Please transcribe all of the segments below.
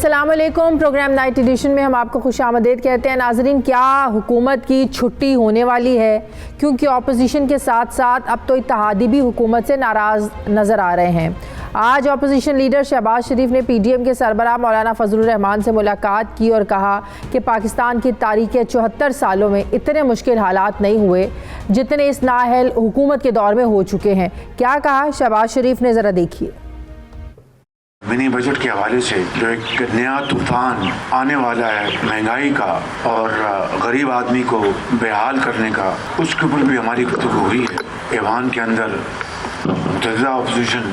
अस्सलामुअलैकुम। Programme night addition में हम आपको खुशामदीद कहते हैं। नाजरीन, क्या हुकूमत की छुट्टी होने वाली है? क्योंकि अपोजिशन के साथ साथ अब तो इत्तेहादी भी हुकूमत से नाराज़ नज़र आ रहे हैं। आज अपोजिशन लीडर शहबाज शरीफ ने PDM के सरबराह मौलाना फजलुर रहमान से मुलाकात की और कहा कि पाकिस्तान की तारीख के 74 सालों में इतने मुश्किल हालात नहीं हुए जितने इस नाअहल हुकूमत के दौर में हो चुके हैं। क्या कहा शहबाज शरीफ ने, ज़रा देखिए। मिनी बजट के हवाले से जो एक नया तूफान आने वाला है महंगाई का और गरीब आदमी को बेहाल करने का, उसके ऊपर भी हमारी गुफ्तगू हुई है। ईवान के अंदर मुतज़्ज़ा अपोजिशन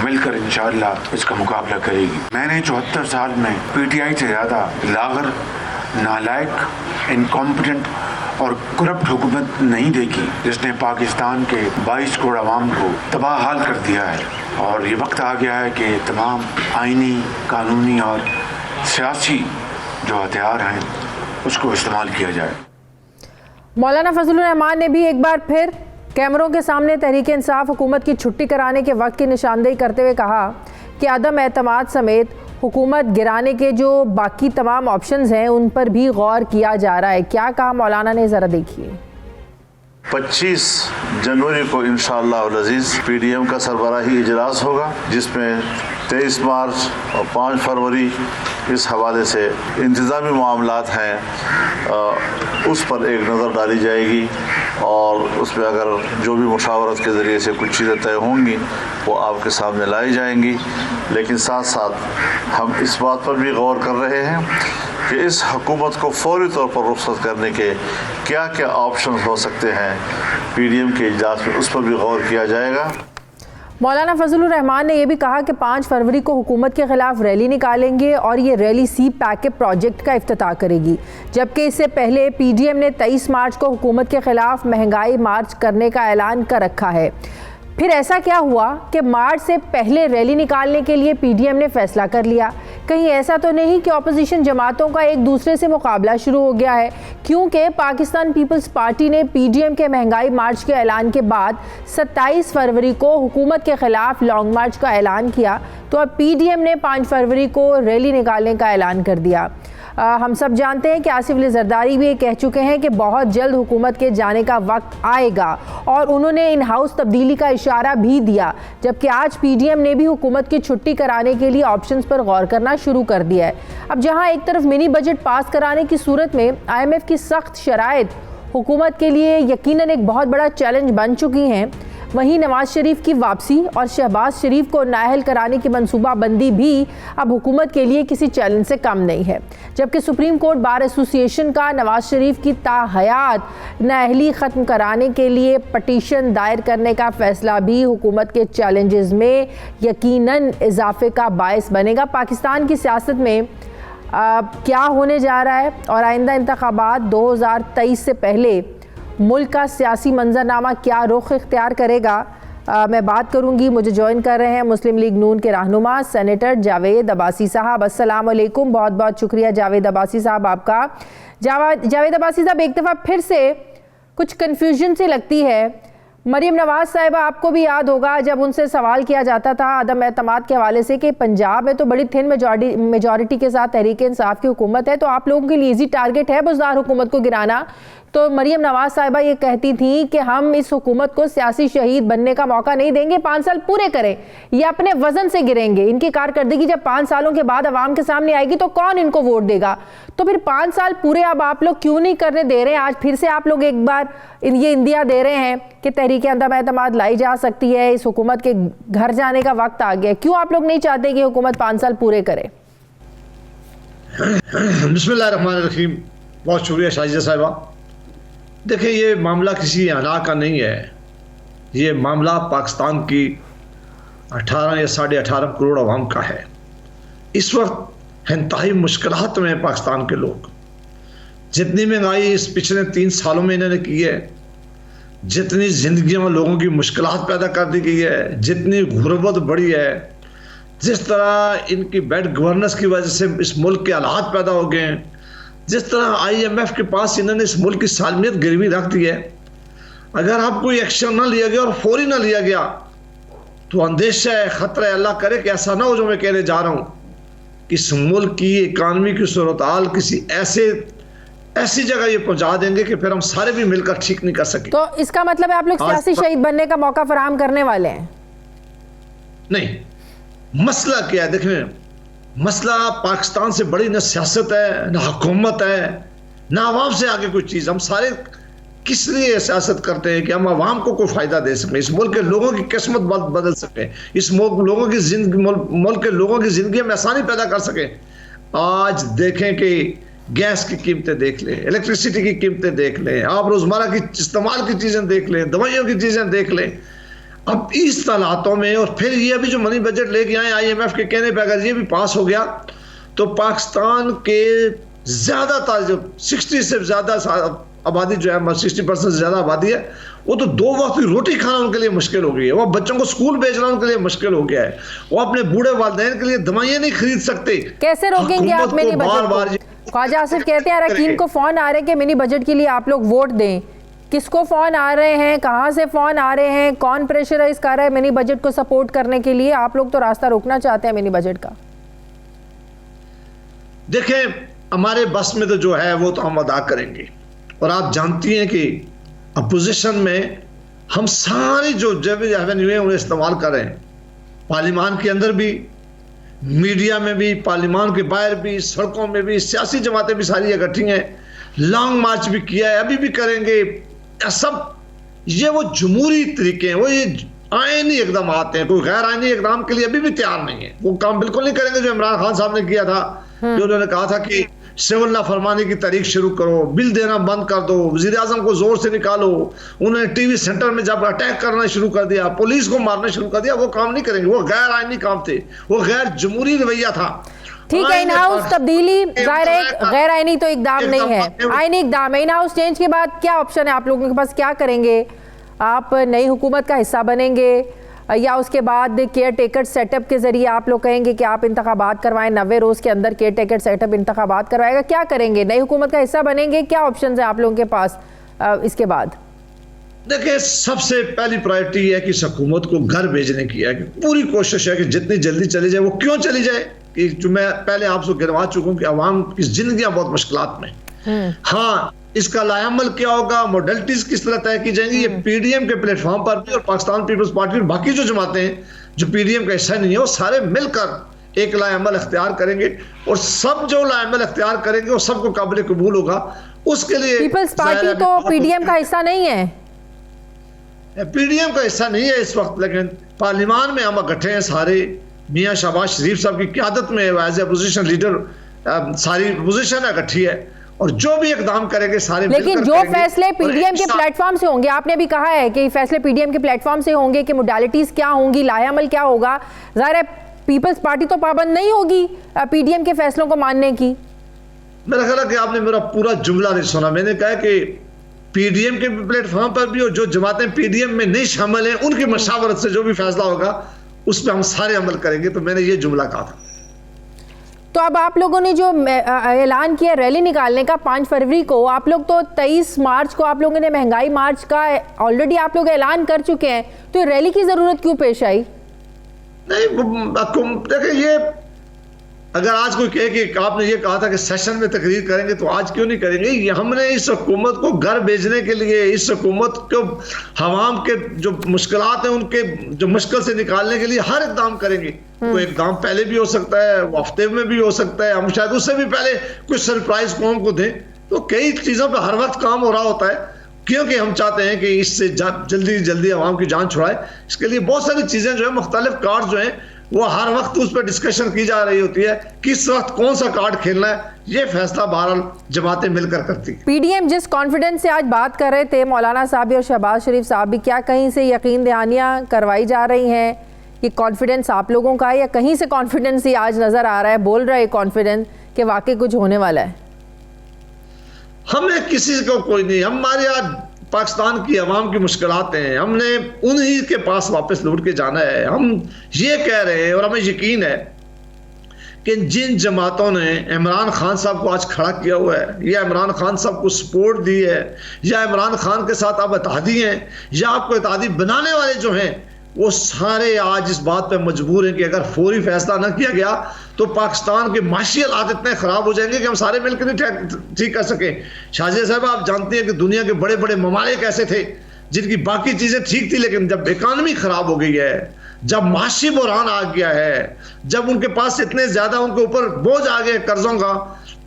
मिलकर इंशाअल्लाह इसका मुकाबला करेगी। मैंने 74 साल में PTI से ज़्यादा लागर, नालायक, इनकॉम्पिटेंट और करप्ट हुकूमत नहीं देखी जिसने पाकिस्तान के 22 करोड़ आवाम को तबाह हाल कर दिया है। और ये वक्त आ गया है कि तमाम आइनी, कानूनी और सियासी जो हथियार हैं उसको इस्तेमाल किया जाए। मौलाना फजलुर रहमान ने भी एक बार फिर कैमरों के सामने तहरीक इंसाफ हुकूमत की छुट्टी कराने के वक्त की निशानदेही करते हुए कहा कि अदम एतमाद समेत हुकूमत गिराने के जो बाकी तमाम ऑप्शंस हैं उन पर भी गौर किया जा रहा है। क्या कहा मौलाना ने, ज़रा देखिए। 25 जनवरी को इंशाअल्लाह अज़ीज़ PDM का सरबराही इजलास होगा, जिसमें 23 मार्च और 5 फरवरी इस हवाले से इंतज़ामी मामलात हैं, उस पर एक नज़र डाली जाएगी और उसमें अगर जो भी मुशावरत के ज़रिए से कुछ चीज़ें तय होंगी वो आपके सामने लाई जाएंगी। लेकिन साथ साथ हम इस बात पर भी गौर कर रहे हैं कि इस हुकूमत को फौरी तौर पर रुखसत करने के क्या क्या ऑप्शन हो सकते हैं PDM के इजलास में, उस पर भी गौर किया जाएगा। मौलाना फजलुर रहमान ने यह भी कहा कि 5 फरवरी को हुकूमत के खिलाफ रैली निकालेंगे और ये रैली CPAC के प्रोजेक्ट का इफ्तिताह करेगी, जबकि इससे पहले PDM ने 23 मार्च को हुकूमत के खिलाफ महंगाई मार्च करने का ऐलान कर रखा है। फिर ऐसा क्या हुआ कि मार्च से पहले रैली निकालने के लिए PDM ने फैसला कर लिया? कहीं ऐसा तो नहीं कि अपोजिशन जमातों का एक दूसरे से मुकाबला शुरू हो गया है? क्योंकि पाकिस्तान पीपल्स पार्टी ने PDM के महंगाई मार्च के ऐलान के बाद 27 फरवरी को हुकूमत के खिलाफ लॉन्ग मार्च का ऐलान किया, तो अब PDM ने 5 फरवरी को रैली निकालने का ऐलान कर दिया। हम सब जानते हैं कि आसिफ अली जरदारी भी ये कह चुके हैं कि बहुत जल्द हुकूमत के जाने का वक्त आएगा और उन्होंने इन हाउस तब्दीली का इशारा भी दिया, जबकि आज PDM ने भी हुकूमत की छुट्टी कराने के लिए ऑप्शंस पर गौर करना शुरू कर दिया है। अब जहां एक तरफ मिनी बजट पास कराने की सूरत में IMF की सख्त शराइत हुकूमत के लिए यकीनन एक बहुत बड़ा चैलेंज बन चुकी हैं, वहीं नवाज शरीफ की वापसी और शहबाज शरीफ को नाअहल कराने की मनसूबाबंदी भी अब हुकूमत के लिए किसी चैलेंज से कम नहीं है। जबकि सुप्रीम कोर्ट बार एसोसिएशन का नवाज शरीफ की ताहयात नाअहली ख़त्म कराने के लिए पटिशन दायर करने का फ़ैसला भी हुकूमत के चैलेंजेस में यकीनन इजाफे का बायस बनेगा। पाकिस्तान की सियासत में क्या होने जा रहा है और आइंदा इंतखाबात 2023 से पहले मुल्क का सियासी मंजरनामा क्या रुख इख्तियार करेगा, मैं बात करूंगी। मुझे ज्वाइन कर रहे हैं मुस्लिम लीग नून के रहनुमा सेनेटर जावेद अब्बासी साहब। अस्सलाम वालेकुम, बहुत बहुत शुक्रिया जावेद अब्बासी साहब आपका। जावेद अब्बासी साहब, एक दफ़ा फिर से कुछ कन्फ्यूजन सी लगती है। मरीम नवाज साहिबा, आपको भी याद होगा जब उनसे सवाल किया जाता था अदम एतमाद के हवाले से कि पंजाब में तो बड़ी थिन मेजॉरिटी के साथ तहरीक इंसाफ की हुकूमत है, तो आप लोगों के लिए ईजी टारगेट है बुज़दार हुकूमत को गिराना। तो मरीम नवाज साहिबा ये कहती थी कि हम इस हुकूमत को सियासी शहीद बनने का मौका नहीं देंगे, 5 साल पूरे करें, ये अपने वजन से गिरेंगे। इनकी कारकर्दगी जब 5 सालों के बाद अवाम के सामने आएगी तो कौन इनको वोट देगा? तो फिर 5 साल पूरे अब आप लोग क्यों नहीं करने दे रहे हैं? आज फिर से आप लोग एक बार ये इंदिया दे रहे हैं कि तहरीक अदम एतमाद लाई जा सकती है, इस हुकूमत के घर जाने का वक्त आ गया। क्यों आप लोग नहीं चाहते कि हुकूमत 5 साल पूरे करे? बिस्मिल्लाहिर्रहमानिर्रहीम, बहुत शुक्रिया शाहिदा साहिबा। देखिए, ये मामला किसी अना का नहीं है, ये मामला पाकिस्तान की 18 या 18.5 करोड़ आवाम का है। इस वक्त इंतहाई मुश्किलात में पाकिस्तान के लोग, जितनी महंगाई इस पिछले 3 सालों में इन्होंने की है, जितनी ज़िंदगी में लोगों की मुश्किलात पैदा कर दी गई है, जितनी गुर्बत बढ़ी है, जिस तरह इनकी बैड गवर्नेंस की वजह से इस मुल्क के हालात पैदा हो गए हैं, जिस तरह IMF के पास इन्होंने इस मुल्क की सालमियत गिरवी रख दी है, अगर अब कोई एक्शन ना लिया गया और फौरी ना लिया गया तो अंदेशा है, ख़तरा है, अल्लाह करे कि ऐसा ना हो जो मैं कहने जा रहा हूँ इस मुल्क की इकानमी की सूरत हाल किसी ऐसी जगह ये पहुंचा देंगे कि फिर हम सारे भी मिलकर ठीक नहीं कर सके। तो इसका मतलब है आप लोग सियासी शहीद बनने का मौका फराहम करने वाले हैं? नहीं, मसला क्या है, देखें, मसला पाकिस्तान से बड़ी न सियासत है, न हुकूमत है, न आवाम से आगे कोई चीज़। हम सारे किस लिए सियासत करते हैं कि हम आवाम को कोई फ़ायदा दे सकें, इस मुल्क के लोगों की किस्मत बदल सकें, इस मुल्क के लोगों की ज़िंदगी में आसानी पैदा कर सकें। आज देखें कि गैस की कीमतें देख लें, इलेक्ट्रिसिटी की कीमतें देख लें, आप रोज़मर्रा की इस्तेमाल की चीज़ें देख लें, दवाइयों की चीज़ें देख लें। अब इस हालातों में और फिर ये अभी जो मनी बजट लेके आए IMF के कहने पे अगर ये भी पास हो गया तो पाकिस्तान के ज़्यादातर जो 60 से ज़्यादा आबादी जो है, 60% से ज़्यादा आबादी है, वो तो 2 वक्त की रोटी खाना उनके लिए मुश्किल हो गई है। वो बच्चों को स्कूल भेजना उनके लिए मुश्किल हो गया है। वो अपने बूढ़े वालिदैन के लिए दवाइयाँ नहीं खरीद सकते। कैसे रोकेंगे आप मिनी बजट को? ख्वाजा आसिफ कहते हैं अरकान को फ़ोन आ रहे हैं कि मिनी बजट के लिए आप लोग वोट दें। किसको फ़ोन आ रहे हैं, कहाँ से फ़ोन आ रहे हैं, कौन प्रेशराइज कर रहा है मिनी बजट को सपोर्ट करने के लिए? आप लोग तो रास्ता रोकना चाहते हैं मिनी बजट का। देखें, हमारे बस में तो जो है वो तो हम अदा करेंगे, और आप जानती हैं कि अपोजिशन में हम सारी जो एवेन्यू है उन्हें इस्तेमाल कर रहे हैं। पार्लियामान के अंदर भी, मीडिया में भी, पार्लियामान के बाहर भी, सड़कों में भी, सियासी जमातें भी सारी इकट्ठी हैं। लॉन्ग मार्च भी किया है, अभी भी करेंगे। सब ये वो जमहूरी तरीके हैं, वो ये आईनी इकदाम आते हैं। कोई गैर आईनी इकदाम के लिए अभी भी तैयार नहीं है। वो काम बिल्कुल नहीं करेंगे जो इमरान खान साहब ने किया था, जो उन्होंने कहा था कि सिविल नाफरमानी की तारीख शुरू करो, बिल देना बंद कर दो, वज़ीर आज़म को जोर से निकालो। उन्होंने टीवी सेंटर में जब अटैक करना शुरू कर दिया, पुलिस को मारना शुरू कर दिया, वो काम नहीं करेंगे। वो गैर आईनी काम थे, वो गैर जमहूरी रवैया था। ठीक है, इन हाउस तब्दीली जाहिर है गैर आईनी तो इकदाम नहीं है, आईनी इकदाम है। इन हाउस चेंज के बाद क्या ऑप्शन है आप लोगों के पास? क्या करेंगे आप? नई हुकूमत का हिस्सा बनेंगे या उसके बाद केयर टेकर सेटअप के जरिए आप लोग कहेंगे कि आप इंतखाबात करवाएं, 90 रोज़ के अंदर केयर टेकर सेटअप इंतखाबात करवाएगा? क्या करेंगे? नई हुकूमत का हिस्सा बनेंगे? क्या ऑप्शन है आप लोगों के पास इसके बाद? देखिए, सबसे पहली प्रायोरिटी है कि इस हुकूमत को घर भेजने की है। कि पूरी कोशिश है कि जितनी जल्दी चली जाए। वो क्यों चली जाए कि जो मैं पहले आपसे गिनवा चुका हूँ कि अवाम की जिंदगियां बहुत मुश्किलात में। हाँ, इसका लायामल क्या होगा, मॉडलिटीज किस तरह तय की जाएंगी, ये PDM के प्लेटफॉर्म पर भी और पाकिस्तान पीपल्स पार्टी और बाकी जो जमातें हैं जो PDM का हिस्सा नहीं है, वो सारे मिलकर एक लायामल अख्तियार करेंगे। और सब जो लायामल अख्तियार करेंगे वो सबको काबिल कबूल होगा। उसके लिए पीपल्स पार्टी तो PDM का हिस्सा नहीं है, PDM का हिस्सा नहीं है इस वक्त, लेकिन पार्लियामान में हम इकट्ठे हैं सारे। मियाँ शहबाज शरीफ साहब की क़यादत में एज ए अपोजिशन लीडर सारी अपोजिशन इकट्ठी है और जो भी इकदाम करेंगे सारे। लेकिन जो फैसले PDM के प्लेटफॉर्म से होंगे, आपने भी कहा है कि फैसले PDM के प्लेटफॉर्म से होंगे, कि मोडालिटीज क्या होंगी, लायामल क्या होगा, ज़ाहिर है पीपल्स पार्टी तो पाबंद नहीं होगी PDM के फैसलों को मानने की। मेरा ख्याल है कि आपने मेरा पूरा जुमला नहीं सुना। मैंने कहा कि PDM के प्लेटफॉर्म पर भी और जो जमातें PDM में नहीं शामिल हैं उनकी मशावरत से जो भी फैसला होगा उस पर हम सारे अमल करेंगे। तो मैंने ये जुमला कहा था। तो अब आप लोगों ने जो ऐलान किया रैली निकालने का 5 फरवरी को, आप लोग तो 23 मार्च को आप लोगों ने महंगाई मार्च का ऑलरेडी आप लोग ऐलान कर चुके हैं, तो रैली की जरूरत क्यों पेश आई? नहीं, देखिए, ये अगर आज कोई कहे कि आपने ये कहा था कि सेशन में तकरीर करेंगे तो आज क्यों नहीं करेंगे? ये हमने इस हुकूमत को घर भेजने के लिए, इस हुकूमत को हवाम के जो मुश्किलात हैं उनके जो मुश्किल से निकालने के लिए हर इकदाम करेंगे। वो इकदाम पहले भी हो सकता है, वो हफ्ते में भी हो सकता है, हम शायद उससे भी पहले कुछ सरप्राइज कौम को दें। तो कई चीज़ों पर हर वक्त काम हो रहा होता है, क्योंकि हम चाहते हैं कि इससे जल्दी जल्दी आवाम की जान छुड़ाए। इसके लिए बहुत सारी चीज़ें जो है, मुख्तलिफ कार्ड जो हैं वो हर वक्त उस पर डिस्कशन की जा रही होती है, किस वक्त कौन सा कार्ड खेलना है, ये फैसला बहरहाल जमातें मिलकर करती है। PDM जिस कॉन्फिडेंस से आज बात कर रहे थे, मौलाना साहब भी और शहबाज शरीफ साहब भी, क्या कहीं से यकीन दहानियाँ करवाई जा रही हैं? ये कॉन्फिडेंस आप लोगों का है या कहीं से कॉन्फिडेंस ही आज नज़र आ रहा है, बोल रहा है कॉन्फिडेंस कि वाकई कुछ होने वाला है? हमें किसी को कोई नहीं, हमारे आज पाकिस्तान की अवाम की मुश्किलात हैं, हमने उन्हीं के पास वापस लौट के जाना है। हम ये कह रहे हैं और हमें यकीन है कि जिन जमातों ने इमरान खान साहब को आज खड़ा किया हुआ है, या इमरान खान साहब को सपोर्ट दी है, या इमरान खान के साथ आप इत्तेहादी हैं, या आपको इत्तेहादी बनाने वाले जो हैं वो सारे आज इस बात पे मजबूर हैं कि अगर फौरी फैसला ना किया गया तो पाकिस्तान के माशी हालात इतने खराब हो जाएंगे कि हम सारे मिलकर नहीं ठीक कर सके। शाहजिया साहब, आप जानते हैं कि दुनिया के बड़े बड़े ममालिक ऐसे थे जिनकी बाकी चीजें ठीक थी, लेकिन जब इकानमी खराब हो गई है, जब माशी बुरहान आ गया है, जब उनके पास इतने ज्यादा उनके ऊपर बोझ आ गए कर्जों का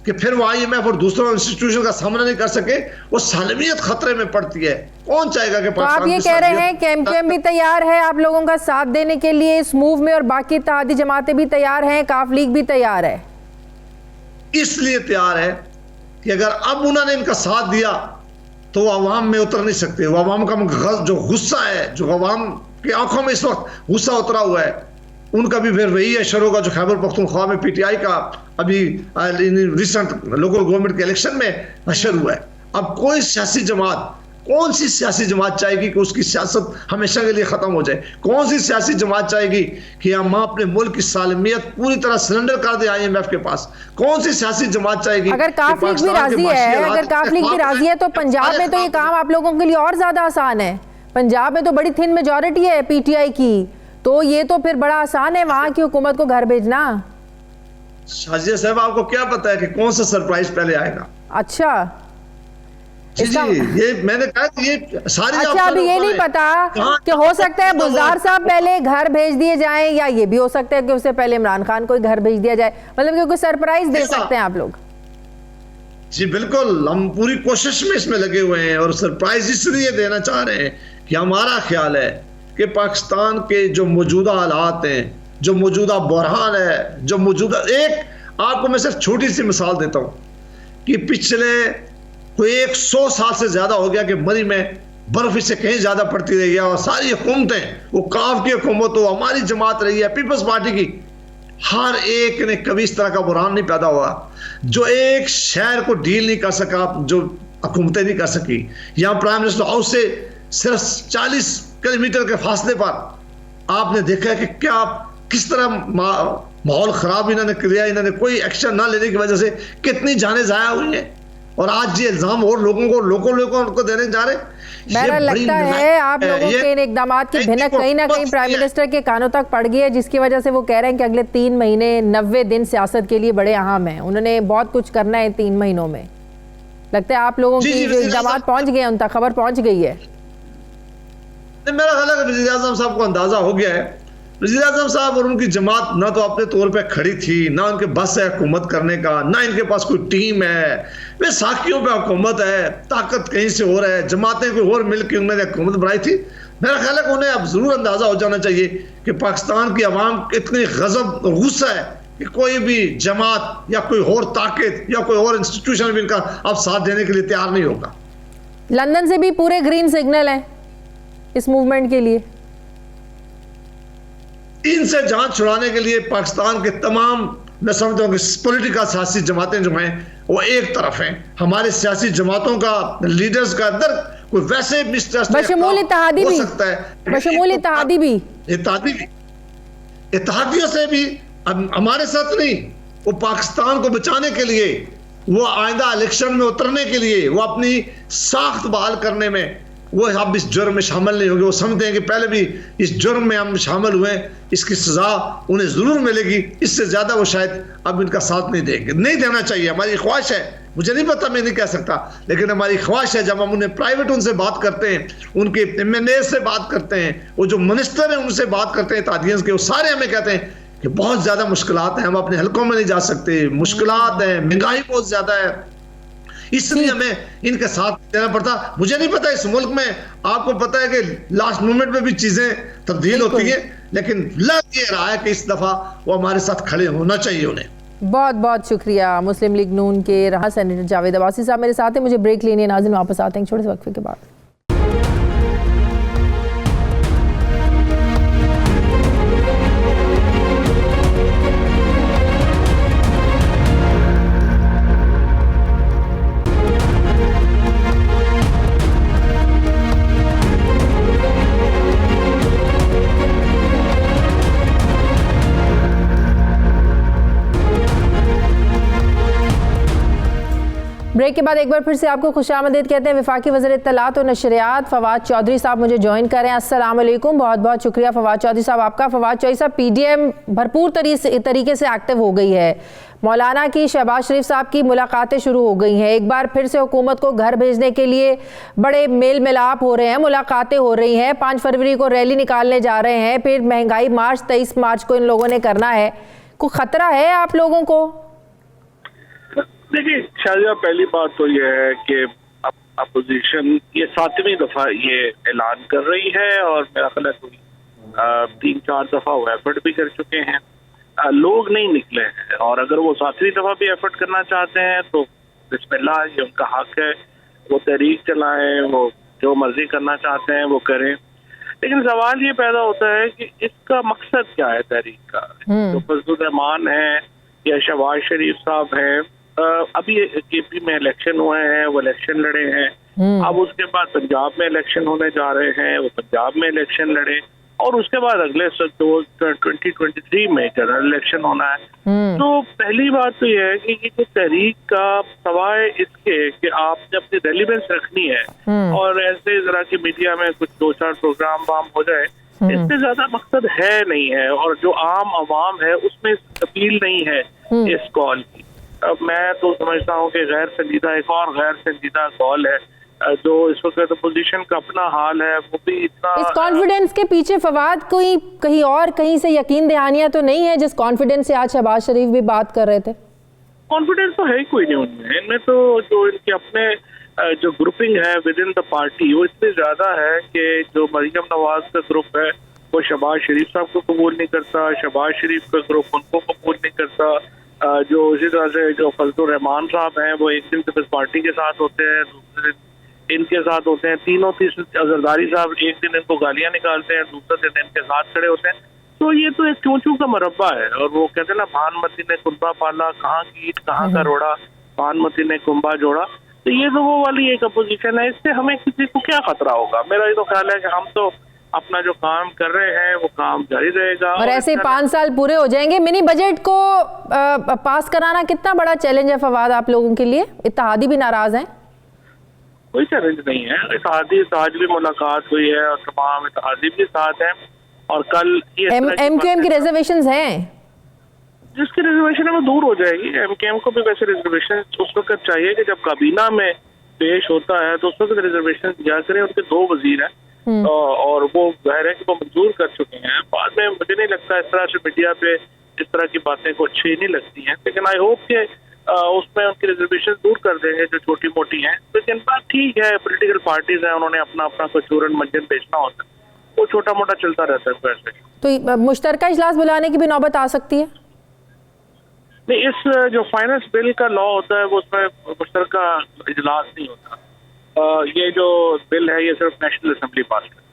कि फिर वो IMF और दूसरों इंस्टीट्यूशन का सामना नहीं कर सके, वो सालमियत खतरे में पड़ती है। कौन चाहेगा कि तो आप ये कह रहे हैं कि MQM भी तैयार है आप लोगों का साथ देने के लिए इस मूव में, और बाकी इत्तेहादी जमातें भी तैयार हैं, काफ लीग भी तैयार है? इसलिए तैयार है कि अगर अब उन्होंने इनका साथ दिया तो वो अवाम में उतर नहीं सकते। वो अवाम का जो गुस्सा है, जो अवाम की आंखों में इस वक्त गुस्सा उतरा हुआ है, उनका भी फिर वही असर होगा जो खैबर पख्तूनख्वा में PTI का अभी रिसेंट लोकल गवर्नमेंट के इलेक्शन में असर हुआ है। अब कोई सियासी जमात, कौन सी सियासी जमात चाहेगी कि उसकी सियासत हमेशा के लिए खत्म हो जाए? कौन सी सियासी जमात चाहेगी कि हम अपने मुल्क की सालमियत पूरी तरह सिलेंडर कर दे IMF के पास? कौन सी सियासी जमात चाहेगी? अगर काफ लीग भी राजी है, अगर काफ लीग भी राजी है तो पंजाब में तो ये काम आप लोगों के लिए और ज्यादा आसान है। पंजाब में तो बड़ी थिन मेजॉरिटी है PTI की, तो ये तो फिर बड़ा आसान है वहां की हुकूमत को घर भेजना। शाहजिया साहब, आपको क्या पता है कि कौन सा सरप्राइज पहले आएगा? अच्छा, जी, ये मैंने कहा कि ये सारी अच्छा, अभी ये नहीं पता कि हो सकता है बुज़दार साहब पहले घर भेज दिए जाएं, या ये भी हो सकता है कि उससे पहले इमरान खान को घर भेज दिया जाए, मतलब कि कोई सरप्राइज दे सकते हैं आप लोग? जी बिल्कुल, हम पूरी कोशिश में इसमें लगे हुए हैं और सरप्राइज इसलिए देना चाह रहे हैं कि हमारा ख्याल है कि पाकिस्तान के जो मौजूदा हालात हैं, जो मौजूदा बहरान है, जो मौजूदा, एक आपको मैं सिर्फ छोटी सी मिसाल देता हूँ कि पिछले कोई 100 साल से ज्यादा हो गया कि मरी में बर्फ इससे कहीं ज्यादा पड़ती रही है और सारी हुकूमतें, वो काफ की हुकूमत हो, हमारी जमात रही है, पीपल्स पार्टी की, हर एक ने कभी इस तरह का बुरहान नहीं पैदा हुआ जो एक शहर को डील नहीं कर सका, जो हुकूमतें नहीं कर सकी। यहाँ प्राइम मिनिस्टर हाउस से सिर्फ 40 किलोमीटर के फासले पर आपने देखा है कि क्या किस तरह माहौल खराब इन्होंने किया, इन्होंने कोई एक्शन ना लेने की वजह से कितनी जानें जाया हुई हैं, और आज ये इल्जाम और लोगों को देने जा रहे हैं। मेरा लगता है आप लोगों के इन इक़दामात की भिनक कहीं ना कहीं प्राइम मिनिस्टर के कानों तक पड़ गई है, जिसकी वजह से वो कह रहे हैं कि अगले 3 महीने 90 दिन सियासत के लिए बड़े अहम हैं, उन्होंने बहुत कुछ करना है 3 महीनों में। लगता है आप लोगों की जो इक़दामात पहुंच गए, उन तक खबर पहुंच गई है। मेरा ख्याल है कि वज़ीर आज़म साहब को अंदाजा हो गया है। वज़ीर आज़म साहब और उनकी जमात ना तो अपने तौर पे खड़ी थी, ना उनके बस है हुकूमत करने का, ना इनके पास कोई टीम है, वे साखियों पे हुकूमत है, ताकत कहीं से हो रहा है, जमातें कोई और मिलकर उन्होंने हुकूमत बनाई थी। मेरा ख्याल है कि उन्हें अब जरूर अंदाजा हो जाना चाहिए कि पाकिस्तान की आवाम इतनी गजब और गुस्सा है कि कोई भी जमात या कोई और ताकत या कोई और इंस्टीट्यूशन भी इनका अब साथ देने के लिए तैयार नहीं होगा। लंदन से भी पूरे ग्रीन सिग्नल है इस मूवमेंट के लिए। इनसे जान छुड़ाने के लिए पाकिस्तान के तमाम, मैं समझता हूँ कि पॉलिटिकल सियासी जमातें जो हैं वो एक तरफ हैं। हमारे सियासी जमातों का, लीडर्स का अंदर कोई वैसे मिसट्रस्ट बशमूल इत्तेहादी हो भी सकता है, बशमूल इत्तेहादी भी, इत्तेहादियों से भी हमारे साथ नहीं, वो पाकिस्तान को बचाने के लिए, वो आइंदा इलेक्शन में उतरने के लिए, वो अपनी साख्त बहाल करने में, वो अब इस जुर्म में शामिल नहीं होंगे। वो समझते हैं कि पहले भी इस जुर्म में हम शामिल हुए, इसकी सजा उन्हें जरूर मिलेगी, इससे ज्यादा वो शायद अब इनका साथ नहीं देंगे। नहीं देना चाहिए, हमारी ख्वाहिश है, मुझे नहीं पता, मैं नहीं कह सकता, लेकिन हमारी ख्वाहिश है जब हम उन्हें प्राइवेट उनसे बात करते हैं, उनके MNA से बात करते हैं, वो जो मिनिस्टर हैं उनसे बात करते हैं तादियंस के, वो सारे हमें कहते हैं कि बहुत ज्यादा मुश्किलात हैं, हम अपने हलकों में नहीं जा सकते, मुश्किलात हैं, महंगाई बहुत ज्यादा है, इसलिए हमें इनके साथ देना पड़ता। मुझे नहीं पता इस मुल्क में, आपको पता है कि लास्ट मोमेंट में भी चीजें तब्दील होती हैं, लेकिन लग ये रहा है कि इस दफा वो हमारे साथ खड़े होना चाहिए उन्हें। बहुत बहुत शुक्रिया। मुस्लिम लीग नून के रहा सेनेटर जावेद अब्बासी साहब मेरे साथ हैं। मुझे ब्रेक लेनी है, नाज़रीन वापस आते हैं छोटे से वक्फे के बाद। ब्रेक के बाद एक बार फिर से आपको खुशामदीद कहते हैं। वफाकी वज़ीर इत्तलात और नशरियात फवाद चौधरी साहब मुझे ज्वाइन करें। अस्सलाम वालेकुम, बहुत बहुत शुक्रिया फवाद चौधरी साहब आपका। फवाद चौधरी साहब, पीडीएम भरपूर तरीके से एक्टिव हो गई है। मौलाना की, शहबाज शरीफ साहब की मुलाकातें शुरू हो गई हैं। एक बार फिर से हुकूमत को घर भेजने के लिए बड़े मेल मिलाप हो रहे हैं, मुलाकातें हो रही हैं। 5 फरवरी को रैली निकालने जा रहे हैं, फिर महंगाई मार्च 23 मार्च को इन लोगों ने करना है। कोई खतरा है आप लोगों को? देखिए शाहजहा, पहली बात तो यह है कि अपोजिशन ये 7वीं दफा ये ऐलान कर रही है और मेरा ख्याल है 3-4 दफा वो एफर्ट भी कर चुके हैं। लोग नहीं निकले हैं और अगर वो 7वीं दफा भी एफर्ट करना चाहते हैं तो बिस्मिल्लाह, ये उनका हक है। वो तहरीक चलाएं, वो जो मर्जी करना चाहते हैं वो करें। लेकिन सवाल ये पैदा होता है कि इसका मकसद क्या है तहरीक का। जो फजलुर रहमान है या शहबाज शरीफ साहब हैं, अभी केपी में इलेक्शन हुए हैं, वो इलेक्शन लड़े हैं। अब उसके बाद पंजाब में इलेक्शन होने जा रहे हैं, वो पंजाब में इलेक्शन लड़े और उसके बाद अगले 2023 में जनरल इलेक्शन होना है। तो पहली बात तो यह है कि ये तहरीक का सवाए इसके कि आपने अपनी रेलिवेंस रखनी है और ऐसे जरा की मीडिया में कुछ 2-4 प्रोग्राम वाम हो जाए, इससे ज्यादा मकसद है नहीं है। और जो आम आवाम है उसमें अपील नहीं है इस कॉल की। अब मैं तो समझता हूँ कि गैर संजीदा, एक और गैर संजीदा कॉल है जो इस वक्त अपोजिशन का अपना हाल है वो भी इतना। इस कॉन्फिडेंस के पीछे फवाद कोई कहीं से यकीन दहानियां तो नहीं है जिस कॉन्फिडेंस से आज शहबाज शरीफ भी बात कर रहे थे? कॉन्फिडेंस तो है ही कोई नहीं उनमें। इनमें तो जो इनके अपने जो ग्रुपिंग है विद इन द पार्टी वो इतनी ज्यादा है कि जो मरियम नवाज का ग्रुप है वो शहबाज शरीफ साहब को कबूल नहीं करता, शहबाज शरीफ का ग्रुप उनको कबूल नहीं करता। जो इसी तरह से जो फजलुर रहमान साहब हैं वो एक दिन पीपल्स पार्टी के साथ होते हैं, दूसरे दिन इनके साथ होते हैं, तीसरे जरदारी साहब एक दिन इनको गालियां निकालते हैं, दूसरे दिन इनके साथ खड़े होते हैं। तो ये तो एक चूं चूं का मरब्बा है। और वो कहते हैं ना, भानमती ने कुंबा पाला, कहाँ की ईट कहाँ का रोड़ा, भानमती ने कुंबा जोड़ा। तो ये तो वो वाली एक अपोजिशन है। इससे हमें किसी को क्या खतरा होगा? मेरा ये तो ख्याल है कि हम तो अपना जो काम कर रहे हैं वो काम जारी रहेगा। और ऐसे ही 5 साल पूरे हो जाएंगे। मिनी बजट को पास कराना कितना बड़ा चैलेंज है फवाद आप लोगों के लिए? इत्तेहादी भी नाराज हैं? कोई चैलेंज नहीं है। इत्तेहादी आज भी मुलाकात हुई है और तमाम इत्तेहादी भी साथ हैं। और कल एमक्यूएम की रिजर्वेशंस हैं, जिसकी रिजर्वेशन है वो दूर हो जाएगी। एमक्यूएम को भी वैसे रिजर्वेशन उस वक्त चाहिए कि जब काबीना में पेश होता है तो उस वक्त रिजर्वेशन दिया करें। उनके 2 वजीर हैं और वो जाहिर है कि वो मंजूर कर चुके हैं। बाद में मुझे नहीं लगता इस तरह से मीडिया पे इस तरह की बातें को अच्छी नहीं लगती हैं। लेकिन आई होप कि उसमें उनकी रिजर्वेशन दूर कर देंगे जो छोटी मोटी हैं। लेकिन बात ठीक है, पॉलिटिकल पार्टीज हैं, उन्होंने अपना अपना कोई चूरन मंजन बेचना होता है, वो छोटा मोटा चलता रहता है वैसे। तो मुश्तरका इजलास बुलाने की भी नौबत आ सकती है? नहीं, इस जो फाइनेंस बिल का लॉ होता है वो उसमें मुश्तरका इजलास नहीं होता। ये जो बिल है ये सिर्फ नेशनल असेंबली पास है।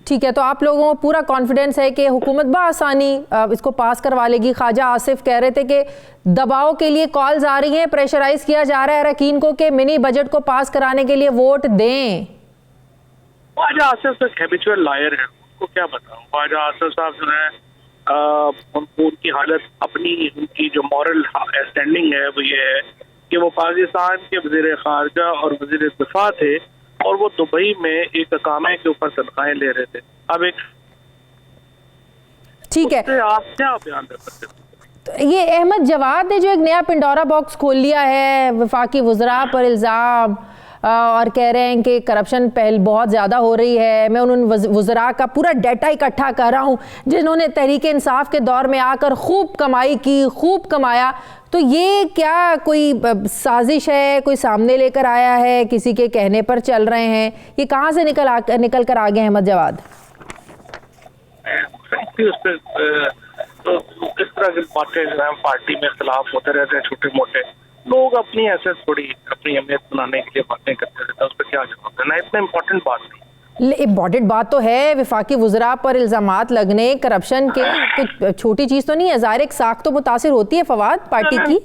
ठीक है, तो आप लोगों को पूरा कॉन्फिडेंस है कि हुकूमत बआसानी इसको पास करवा लेगी? ख्वाजा आसिफ कह रहे थे कि दबाव के लिए कॉल्स आ रही हैं, प्रेशराइज किया जा रहा है अरकान को कि मिनी बजट को पास कराने के लिए वोट दें। ख्वाजा आसिफ तो हैबिचुअल लायर है, उनको क्या बताऊं। ख्वाजा आसिफ साहब जो है उनकी हालत अपनी, उनकी जो मॉरल स्टैंडिंग है वो ये है कि वो पाकिस्तान के वज़ीर ख़ारजा और वज़ीर दिफ़ा थे और वो दुबई में एक अकामे के ऊपर तनख्वाहें ले रहे थे। अब एक ठीक है, आप क्या बयान दे सकते हैं? तो ये अहमद जवाद ने जो एक नया पिंडोरा बॉक्स खोल लिया है वफाकी वज़रा पर इल्ज़ाम और कह रहे हैं कि करप्शन पहल बहुत ज़्यादा हो रही है। मैं उन वज़रा का पूरा डाटा इकट्ठा कर रहा हूँ जिन्होंने तहरीक इंसाफ के दौर में आकर खूब कमाई की, खूब कमाया। तो ये क्या कोई साजिश है, कोई सामने लेकर आया है, किसी के कहने पर चल रहे हैं? ये कहाँ से निकल कर आ गए अहमद जवाद? तो इस तरह की बातें जो है पार्टी में खिलाफ होते रहते हैं, छोटे मोटे लोग अपनी ऐसे थोड़ी अपनी अहमियत बनाने के लिए बातें करते रहते हैं। उस पर क्या जवाब देना, इतना इम्पोर्टेंट बात नहीं। इम्पोर्टेंट बात तो है, वफाकी वज़रा पर इल्ज़ामात लगने करप्शन के, कुछ छोटी चीज़ तो नहीं है। ज़ाहिर एक साख तो मुतासिर होती है फवाद पार्टी की।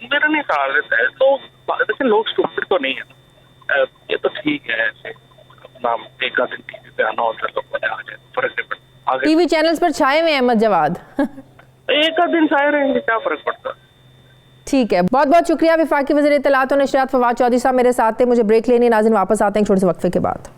मेरा नहीं कहा जाता है तो देखिए लोग स्टूपिड तो नहीं है। ये तो ठीक है, ऐसे अपना एक आध दिन टीवी पे आना होता है, लोगों ने आ जाए, फर्क नहीं पड़ता। टीवी चैनल्स पर छाए हुए अहमद जवाद एक आध दिन छाए रहेंगे, क्या फर्क पड़ता है? ठीक है, बहुत बहुत शुक्रिया वफाकी वज़ीर इत्तलात और नशरियात फवाद चौधरी साहब मेरे साथ थे। मुझे ब्रेक लेनी, नाज़रीन वापस आते हैं छोटे से वक्फे के बाद।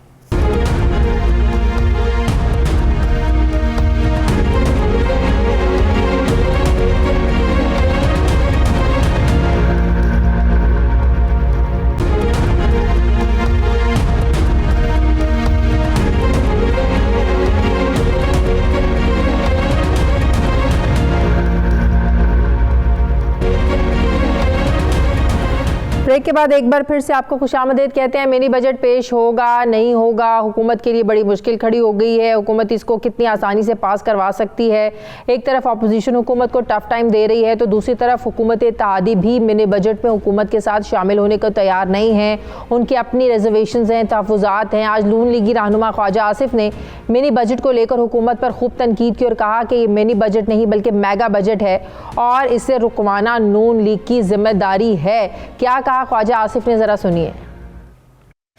ब्रेक के बाद एक बार फिर से आपको खुशामदीद कहते हैं। मिनी बजट पेश होगा नहीं होगा, हुकूमत के लिए बड़ी मुश्किल खड़ी हो गई है। हुकूमत इसको कितनी आसानी से पास करवा सकती है। एक तरफ अपोजिशन हुकूमत को टफ टाइम दे रही है तो दूसरी तरफ हुकूमत इत्तेहादी भी मिनी बजट में हुकूमत के साथ शामिल होने को तैयार नहीं है। उनकी अपनी रिजर्वेशन हैं, तहफ़्फ़ुज़ात हैं। आज नून लीगी रहनुमा ख्वाजा आसिफ ने मिनी बजट को लेकर हुकूमत पर खूब तनकीद की और कहा कि ये मिनी बजट नहीं बल्कि मेगा बजट है और इसे रुकवाना नून लीग की जिम्मेदारी है। क्या कहा ख्वाजा आसिफ ने, जरा सुनिए।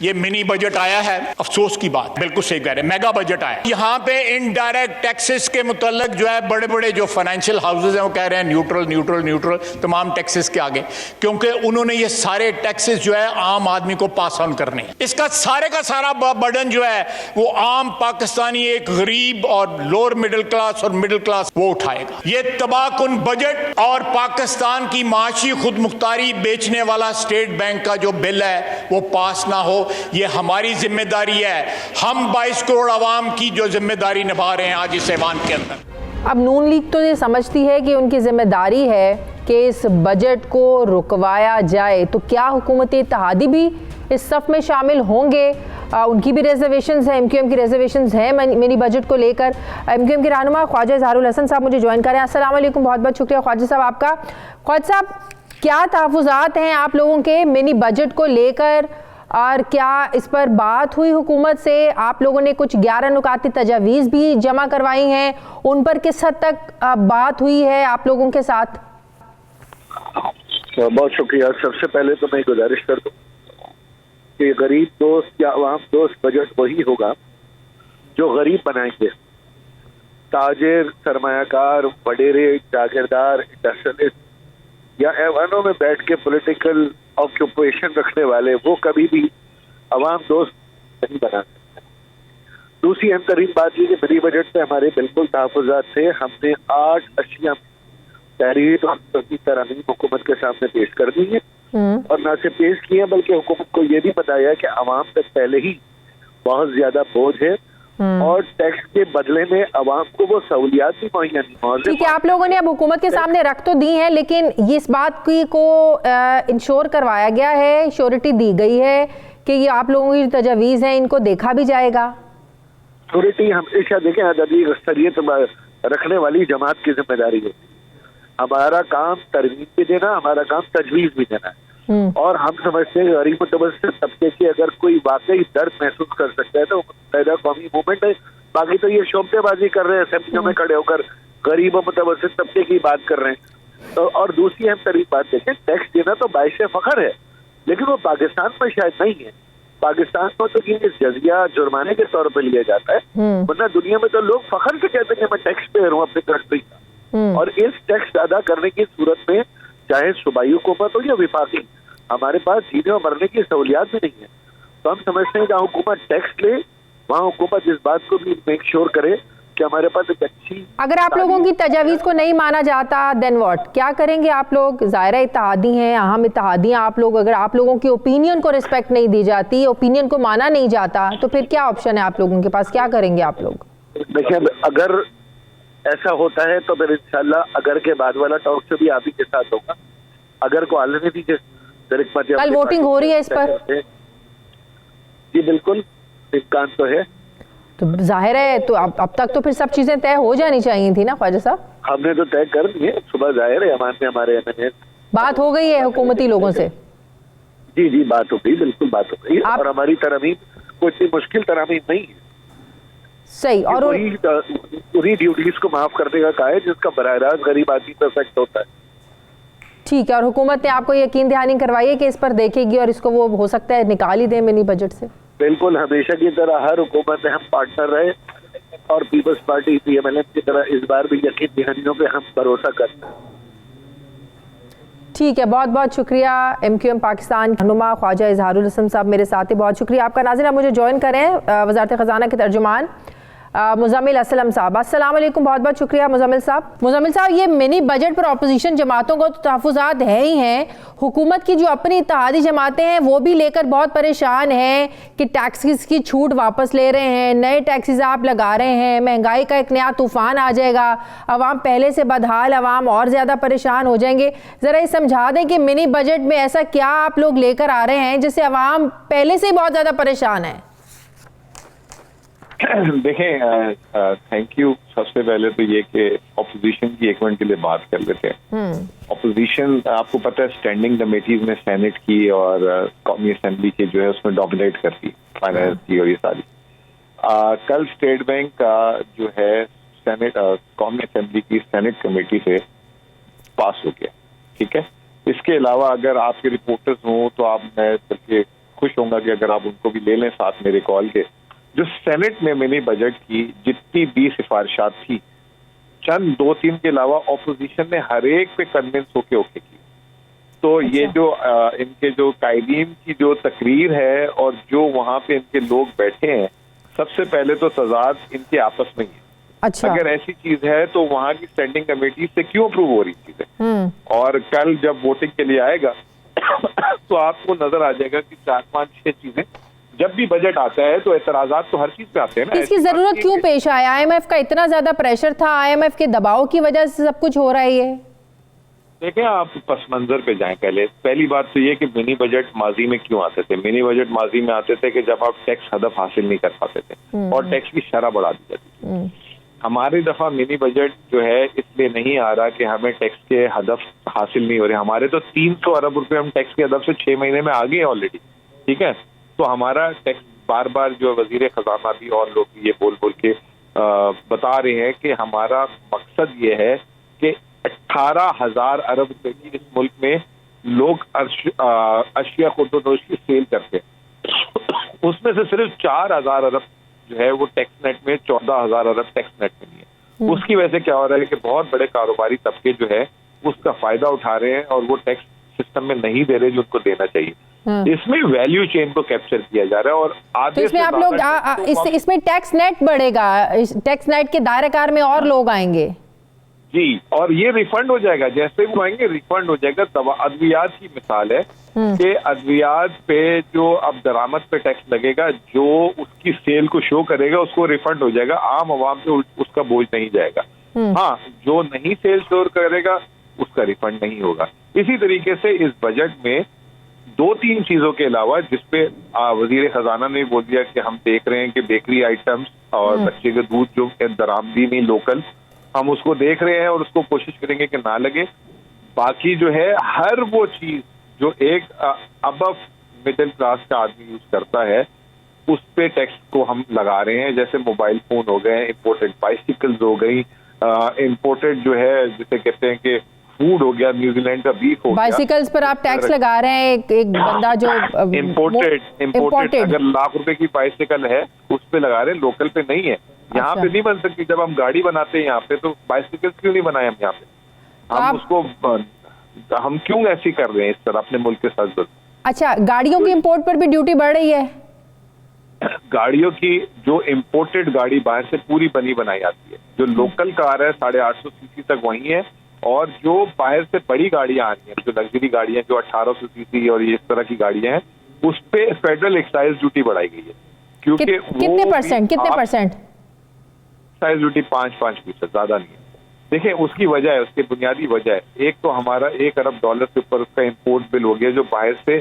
ये मिनी बजट आया है, अफसोस की बात, बिल्कुल सही कह रहे हैं, मेगा बजट आया। यहाँ पे इनडायरेक्ट टैक्सेस के मुतल्लिक जो है बड़े बड़े जो फाइनेंशियल हाउसेज हैं वो कह रहे हैं न्यूट्रल न्यूट्रल न्यूट्रल तमाम टैक्सेस के आगे, क्योंकि उन्होंने ये सारे टैक्सेस जो है आम आदमी को पास ऑन करने। इसका सारे का सारा बर्डन जो है वो आम पाकिस्तानी एक गरीब और लोअर मिडिल क्लास और मिडिल क्लास वो उठाएगा। ये तबाहकुन बजट और पाकिस्तान की माशी खुद मुख्तारी बेचने वाला स्टेट बैंक का जो बिल है वो पास ना हो, ये हमारी जिम्मेदारी है। हम 22 करोड़ आवाम की जो जिम्मेदारी निभा रहे हैं आज इस ऐवान के अंदर। अब नून लीग तो ये समझती है कि उनकी जिम्मेदारी है कि इस बजट को रुकवाया जाए, तो क्या हुकूमत इत्तेहादी भी इस सफ़ में शामिल होंगे? उनकी भी रिजर्वेशंस हैं, एमक्यूएम की रिजर्वेशंस हैं मिनी बजट को लेकर। एमक्यूएम के रहनुमा ख्वाजा इजहारुल हसन साहब मुझे ज्वाइन करें। अस्सलाम वालेकुम, बहुत बहुत शुक्रिया ख्वाजा साहब आपका। ख्वाजा साहब, क्या तहफ़्फ़ुज़ात हैं आप लोगों के मिनी बजट को लेकर और क्या इस पर बात हुई हुकूमत से? आप लोगों ने कुछ 11 नुकाती तजावीज़ भी जमा करवाई हैं, उन पर किस हद तक बात हुई है आप लोगों के साथ? बहुत शुक्रिया। सबसे पहले तो मैं गुजारिश कर दूं कि गरीब दोस्त या अवाम दोस्त बजट वही होगा जो गरीब बनाएंगे। ताजिर, सरमायाकार, वडेरे, जागीरदार, इंडस्ट्रियलिस्ट या ऐवानों में बैठ के पॉलिटिकल ऑक्यूपेशन रखने वाले वो कभी भी अवाम दोस्त नहीं बना सकते। दूसरी अहम तरीन बात ये कि मिनी बजट पे हमारे बिल्कुल तहफ़्फ़ुज़ात थे। हमने 8 अशिया तहरीर और तरमीम हुकूमत के सामने पेश कर दी है और न सिर्फ पेश किए हैं बल्कि हुकूमत को ये भी बताया कि अवाम तक पहले ही बहुत ज्यादा बोझ है और टैक्स के बदले में अवाम को वो सहूलियात भी मुहैया नहीं। ठीक है, आप लोगों ने अब हुकूमत के सामने रख तो दी है, लेकिन इस बात की को इंश्योर करवाया गया है, श्योरिटी दी गई है कि ये आप लोगों की तजावीज़ हैं इनको देखा भी जाएगा? श्योरिटी हमेशा देखें अददी अक्सरियत रखने वाली जमात की जिम्मेदारी है। हमारा काम तरमीम भी देना, हमारा काम तजवीज़ भी देना है। और हम समझते हैं गरीब मुतवस्सित तबके की अगर कोई वाकई दर्द महसूस कर सकता है तो पैदा कौमी मूवमेंट है। बाकी तो ये शोबतेबाजी कर रहे हैं, असेंबलियों में खड़े होकर गरीब और मुतवस्सित तबके की बात कर रहे हैं। तो और दूसरी अहम तरीन बात देखें, टैक्स देना तो बाइशे फख्र है, लेकिन वो पाकिस्तान में शायद नहीं है। पाकिस्तान में तो ये जजिया जुर्माने के तौर पर लिया जाता है, वरना दुनिया में तो लोग फख्र से कहते हैं मैं टैक्स पे हूँ अपनी कंट्री का। और इस टैक्स अदा करने की सूरत में चाहे सूबाई हुकूमत हो या विफाकी, हमारे पास जीने और मरने की सहूलियात भी नहीं है। तो हम समझते हैं जहाँ हुकूमत टैक्स ले वहाँ हुकूमत इस बात को भी मेक श्योर करे कि हमारे पास एक अच्छी। अगर आप लोगों की तजावीज़ को नहीं माना जाता देन व्हाट, क्या करेंगे आप लोग? ज़ाहिर इत्तेहादी हैं, अहम इत्तेहादी हैं आप लोग। अगर आप लोगों की ओपिनियन को रिस्पेक्ट नहीं दी जाती, ओपिनियन को माना नहीं जाता, तो फिर क्या ऑप्शन है आप लोगों के पास? क्या करेंगे आप लोग? देखिए, अगर ऐसा होता है तो फिर इंशाल्लाह अगर के बाद वाला टॉक शो भी आप ही के साथ होगा। अगर को आलमी दीजिए, कल वोटिंग हो रही है इस पर? जी बिल्कुल, इम्कान तो है। तो जाहिर है तो अब तक तो फिर सब चीजें तय हो जानी चाहिए थी ना ख्वाजा साहब? हमने तो तय कर दी है, सुबह जाहिर है हमारे MNA बात हो गई है हुकूमती लोगों से? जी जी बात हो गई, बिल्कुल बात हो गई। और हमारी तरमीम कोई इतनी मुश्किल तरमीम नहीं है। सही। और पूरी ड्यूटीज को माफ करने का कहा है जिसका बराह रास्त गरीब आदमी पर इफेक्ट होता है। ठीक है, और हुकूमत ने आपको यकीन दहानी करवाई है कि इस पर देखेगी और इसको वो हो सकता है निकाल ही दे मिनी बजट से? बिल्कुल, हमेशा की तरह हर हुकूमत में हम पार्टनर रहे और पीपल्स पार्टी PMLN की तरह इस बार भी यकीन दहानियों पे हम भरोसा करते हैं। ठीक है, बहुत बहुत शुक्रिया MQM पाकिस्तान रहनुमा ख्वाजा इजहारुल हसन साहब मेरे साथ ही, बहुत शुक्रिया आपका। नाज़रीन, मुझे ज्वाइन करें वज़ारत ख़ज़ाना के तर्जुमान मुज़म्मिल असलम साहब। अस्सलाम वालेकुम, बहुत बहुत शुक्रिया मुज़म्मिल साहब। मुज़म्मिल साहब, ये मिनी बजट पर अपोजिशन जमातों को तो तहफ़्फ़ुज़ात है ही हैं, हुकूमत की जो अपनी इत्तेहादी जमातें हैं वो भी लेकर बहुत परेशान हैं कि टैक्सेस की छूट वापस ले रहे हैं, नए टैक्सेस आप लगा रहे हैं, महंगाई का एक नया तूफ़ान आ जाएगा, अवाम पहले से बदहाल अवाम और ज़्यादा परेशान हो जाएंगे। ज़रा ये समझा दें कि मिनी बजट में ऐसा क्या आप लोग लेकर आ रहे हैं जिससे अवाम पहले से ही बहुत ज़्यादा परेशान है। देखें, थैंक यू। सबसे पहले तो ये कि ऑपोजिशन की एक मिनट के लिए बात कर लेते हैं। ऑपोजिशन, आपको पता है, स्टैंडिंग कमेटीज में सेनेट की और कौमी असेंबली की जो है उसमें डोमिनेट करती, फाइनेंस की और ये सारी। कल स्टेट बैंक का जो है सेनेट कौमी असेंबली की सेनेट कमेटी से पास हो गया, ठीक है। इसके अलावा अगर आपके रिपोर्टर्स हों तो आप, मैं बल्कि खुश होऊंगा कि अगर आप उनको भी ले लें साथ मेरे कॉल के, जो सेनेट में मिनी बजट की जितनी भी सिफारिशात थी, चंद 2-3 के अलावा ऑपोजिशन ने हर एक पे कन्विंस होके ओके की। तो ये जो इनके जो कायदीन की जो तकरीर है और जो वहां पे इनके लोग बैठे हैं, सबसे पहले तो तजाद इनके आपस में ही है। अच्छा। अगर ऐसी चीज है तो वहां की स्टैंडिंग कमेटी से क्यों अप्रूव हो रही चीजें, और कल जब वोटिंग के लिए आएगा तो आपको नजर आ जाएगा कि 4-5-6 चीजें, जब भी बजट आता है तो एतराजात तो हर चीज पे आते हैं ना। इसकी जरूरत क्यों पेश आया? IMF का इतना ज्यादा प्रेशर था, IMF के दबाव की वजह से सब कुछ हो रहा है ये? देखें, आप पस मंजर पे जाएं। पहली बात तो ये कि मिनी बजट माजी में क्यों आते थे। मिनी बजट माजी में आते थे कि जब आप टैक्स हदफ हासिल नहीं कर पाते थे और टैक्स की शरह बढ़ा दी जाती थी। हमारी दफा मिनी बजट जो है इसलिए नहीं आ रहा कि हमें टैक्स के हदफ हासिल नहीं हो रहे। हमारे तो 300 अरब रुपए हम टैक्स के हदफ से 6 महीने में आ गए ऑलरेडी, ठीक है। तो हमारा टैक्स बार बार जो वजीर खजाना भी और लोग भी ये बोल बोल के बता रहे हैं कि हमारा मकसद ये है कि 18,000 अरब रुपए की इस मुल्क में लोग अशिया खुर्दोनोश की सेल करते हैं, उसमें से सिर्फ 4,000 अरब जो है वो टैक्स नेट में, 14,000 अरब टैक्स नेट में नहीं है। उसकी वजह से क्या हो रहा है कि बहुत बड़े कारोबारी तबके जो है उसका फायदा उठा रहे हैं और वो टैक्स सिस्टम में नहीं दे रहे जो उनको देना चाहिए। इसमें वैल्यू चेन को कैप्चर किया जा रहा है और आधे तो इसमें आप लोग इसमें टैक्स नेट बढ़ेगा, टैक्स नेट के दायरेकार में और लोग आएंगे जी, और ये रिफंड हो जाएगा। जैसे वो आएंगे रिफंड हो जाएगा। अद्वियात की मिसाल है कि अद्वियात पे जो अब दरामद पे टैक्स लगेगा, जो उसकी सेल को शो करेगा उसको रिफंड हो जाएगा, आम आवाम पे उसका बोझ नहीं जाएगा। हाँ, जो नहीं सेल शो करेगा उसका रिफंड नहीं होगा। इसी तरीके से इस बजट में 2-3 चीजों के अलावा, जिसपे वजीर खजाना ने बोल दिया कि हम देख रहे हैं कि बेकरी आइटम्स और बच्चे के दूध जो दरामदी नहीं लोकल, हम उसको देख रहे हैं और उसको कोशिश करेंगे कि ना लगे। बाकी जो है हर वो चीज जो एक अबव मिडिल क्लास का आदमी यूज करता है उस पे टैक्स को हम लगा रहे हैं। जैसे मोबाइल फोन हो गए, इम्पोर्टेड बाइसिकल्स हो गई, इम्पोर्टेड जो है जिसे कहते हैं कि फूड हो गया, न्यूजीलैंड का बीफ हो गया। बाइसिकल्स पर आप टैक्स लगा रहे हैं। एक बंदा जो इम्पोर्टेड अगर लाख रुपए की बाइसिकल है उस पे लगा रहे हैं, लोकल पे नहीं है। यहाँ पे नहीं बन सकती। जब हम गाड़ी बनाते हैं यहाँ पे तो बाइसिकल क्यों नहीं बनाए हम यहाँ पे? हम उसको हम क्यों ऐसी कर रहे हैं इस तरह अपने मुल्क के साथ? अच्छा, गाड़ियों की इंपोर्ट पर भी ड्यूटी बढ़ रही है? गाड़ियों की जो इम्पोर्टेड गाड़ी बाहर से पूरी बनी बनाई आती है, जो लोकल कार है 850 सीसी तक वही है, और जो बाहर से बड़ी गाड़ियां आ रही हैं, जो लग्जरी गाड़ियां जो 1800 सीसी और इस तरह की गाड़ियां हैं, उस पे फेडरल एक्साइज ड्यूटी बढ़ाई गई है। क्योंकि कितने परसेंट एक्साइज ड्यूटी 5% ज्यादा नहीं है। देखिए, उसकी वजह है, उसकी बुनियादी वजह है, एक तो हमारा $1 अरब के ऊपर उसका इम्पोर्ट बिल हो गया जो बाहर से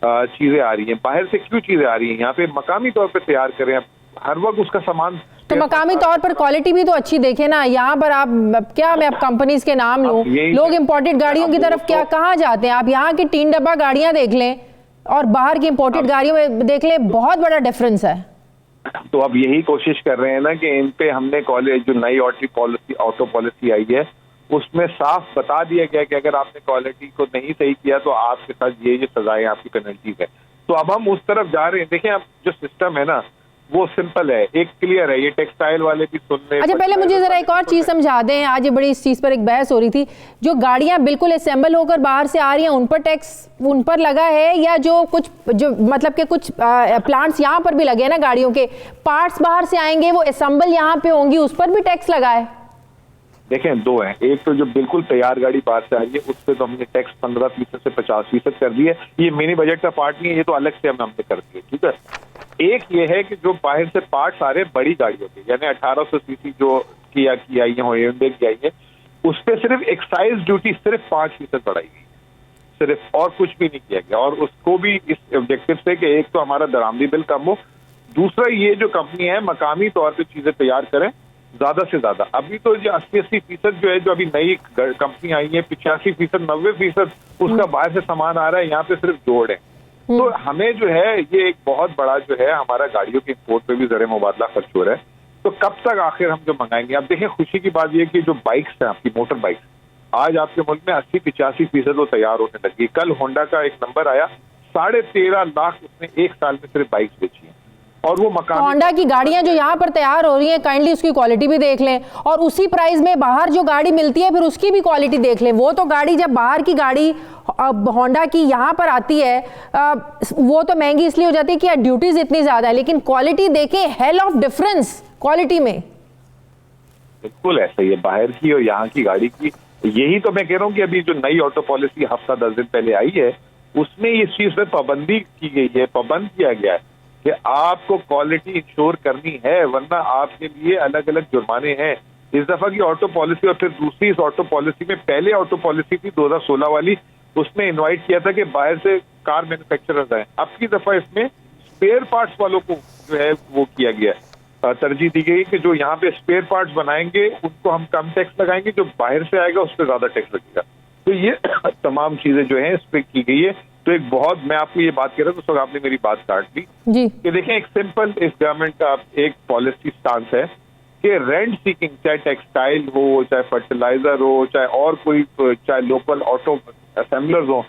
चीजें आ रही हैं। बाहर से क्यों चीजें आ रही हैं? यहाँ पे मकामी तौर पे तैयार करें, हर वक्त उसका सामान तो मकामी तौर पर क्वालिटी भी तो अच्छी देखे ना। यहाँ पर आप क्या, मैं आप कंपनीज के नाम लूं, लोग इम्पोर्टेड गाड़ियों की तरफ क्या कहाँ जाते हैं? आप यहाँ की 3 डब्बा गाड़ियां देख लें और बाहर की इम्पोर्टेड गाड़ियों में देख लें, बहुत बड़ा डिफरेंस है। तो अब यही कोशिश कर रहे हैं ना कि इन पे हमने कॉलेज जो नई ऑटो पॉलिसी आई है उसमें साफ बता दिया गया कि अगर आपने क्वालिटी को नहीं सही किया तो आपके साथ ये सजाएं, आपकी पेनल्टीज है। तो अब हम उस तरफ जा रहे हैं। देखें, अब जो सिस्टम है ना वो सिंपल है, एक क्लियर है, ये टेक्सटाइल वाले भी सुन ले। अच्छा, पहले मुझे जरा एक और चीज समझा दें, आज ये बड़ी इस चीज पर एक बहस हो रही थी, जो गाड़ियां बिल्कुल असेंबल होकर बाहर से आ रही हैं उन पर टैक्स उन पर लगा है, या जो मतलब के कुछ प्लांट्स यहाँ पर भी लगे हैं ना, गाड़ियों के पार्ट्स बाहर से आएंगे वो असेंबल यहाँ पे होंगी, उस पर भी टैक्स लगा है? देखें, दो हैं, एक तो जो बिल्कुल तैयार गाड़ी बाहर से आ रही है उस पर तो हमने टैक्स 15% से 50% कर दिया है, ये मिनी बजट का पार्ट नहीं है, ये तो अलग से हमने कर दिया, ठीक है। एक ये है कि जो बाहर से पार्ट्स आ रहे हैं बड़ी गाड़ियों के, यानी 1800 सीसी जो किया की आई है, Hyundai की आई है, उस पर सिर्फ एक्साइज ड्यूटी सिर्फ 5% बढ़ाई गई, सिर्फ, और कुछ भी नहीं किया गया। और उसको भी इस ऑब्जेक्टिव से कि एक तो हमारा दरामदी बिल कम हो, दूसरा ये जो कंपनी है मकामी तौर पर चीजें तैयार करें ज्यादा से ज्यादा। अभी तो ये 80-80% जो है, जो अभी नई कंपनी आई है, 85%, 90% उसका बाहर से सामान आ रहा है, यहाँ पे सिर्फ जोड़ है। तो हमें जो है ये एक बहुत बड़ा जो है हमारा गाड़ियों के इंपोर्ट पे भी ज़र मुबादला खर्च हो रहा है। तो कब तक आखिर हम जो मंगाएंगे? अब देखें, खुशी की बात यह कि जो बाइक्स हैं आपकी मोटर बाइक्स, आज आपके मुल्क में 80-85% वो तैयार होने लगी। कल होंडा का एक नंबर आया, 13.5 लाख उसने एक साल में सिर्फ बाइक्स बेची है। और वो होंडा की गाड़ियां जो यहाँ पर तैयार हो रही हैं, काइंडली उसकी क्वालिटी भी देख लें, और उसी प्राइस में बाहर जो गाड़ी मिलती है फिर उसकी भी क्वालिटी देख लें। वो तो गाड़ी, जब बाहर की गाड़ी होंडा की यहाँ पर आती है वो तो महंगी इसलिए हो जाती है कि ड्यूटीज इतनी ज्यादा है, लेकिन क्वालिटी देखें, हेल ऑफ डिफरेंस क्वालिटी में। बिल्कुल ऐसा ही है बाहर की और यहाँ की गाड़ी की। यही तो मैं कह रहा हूँ कि अभी जो नई ऑटो पॉलिसी हफ्ता 10 दिन पहले आई है, उसमें इस चीज पे पाबंदी की गई है, पाबंद किया गया है कि आपको क्वालिटी इंश्योर करनी है, वरना आपके लिए अलग अलग जुर्माने हैं। इस दफा की ऑटो पॉलिसी और फिर दूसरी इस ऑटो पॉलिसी में, पहले ऑटो पॉलिसी थी 2016 वाली, उसमें इनवाइट किया था कि बाहर से कार मैन्युफैक्चरर्स आए। अब की दफा इसमें स्पेयर पार्ट्स वालों को जो है वो किया गया, तरजीह दी गई कि जो यहाँ पे स्पेयर पार्ट्स बनाएंगे उनको हम कम टैक्स लगाएंगे, जो बाहर से आएगा उस पर ज्यादा टैक्स लगेगा। तो ये तमाम चीजें जो है इस पे की गई है। तो एक बहुत, मैं आपको ये बात कह रहा हूँ तो आपने मेरी बात काट ली जी, कि देखें, एक सिंपल इस गवर्नमेंट का एक पॉलिसी स्टांस है कि रेंट सीकिंग, चाहे टेक्सटाइल हो, चाहे फर्टिलाइजर हो, चाहे और कोई, चाहे लोकल ऑटो असेंबलर्स हो,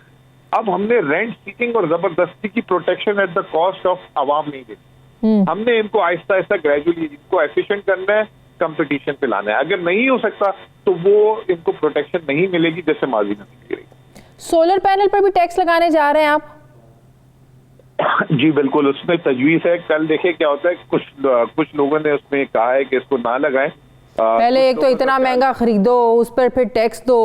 अब हमने रेंट सीकिंग और जबरदस्ती की protection at the cost of आवाम नहीं देनी। हमने इनको आहिस्ता आहिस्ता ग्रेजुअली इनको एफिशिएंट करना है, कंपटीशन पे लाना है। अगर नहीं हो सकता तो वो इनको प्रोटेक्शन नहीं मिलेगी जैसे माजी में मिल रही। सोलर पैनल पर भी टैक्स लगाने जा रहे हैं आप? जी बिल्कुल, उसमें तजवीज है। कल देखे क्या होता है, कुछ लोगों ने उसमें कहा है कि इसको ना लगाएं। पहले एक तो इतना महंगा खरीदो, उस पर फिर टैक्स दो,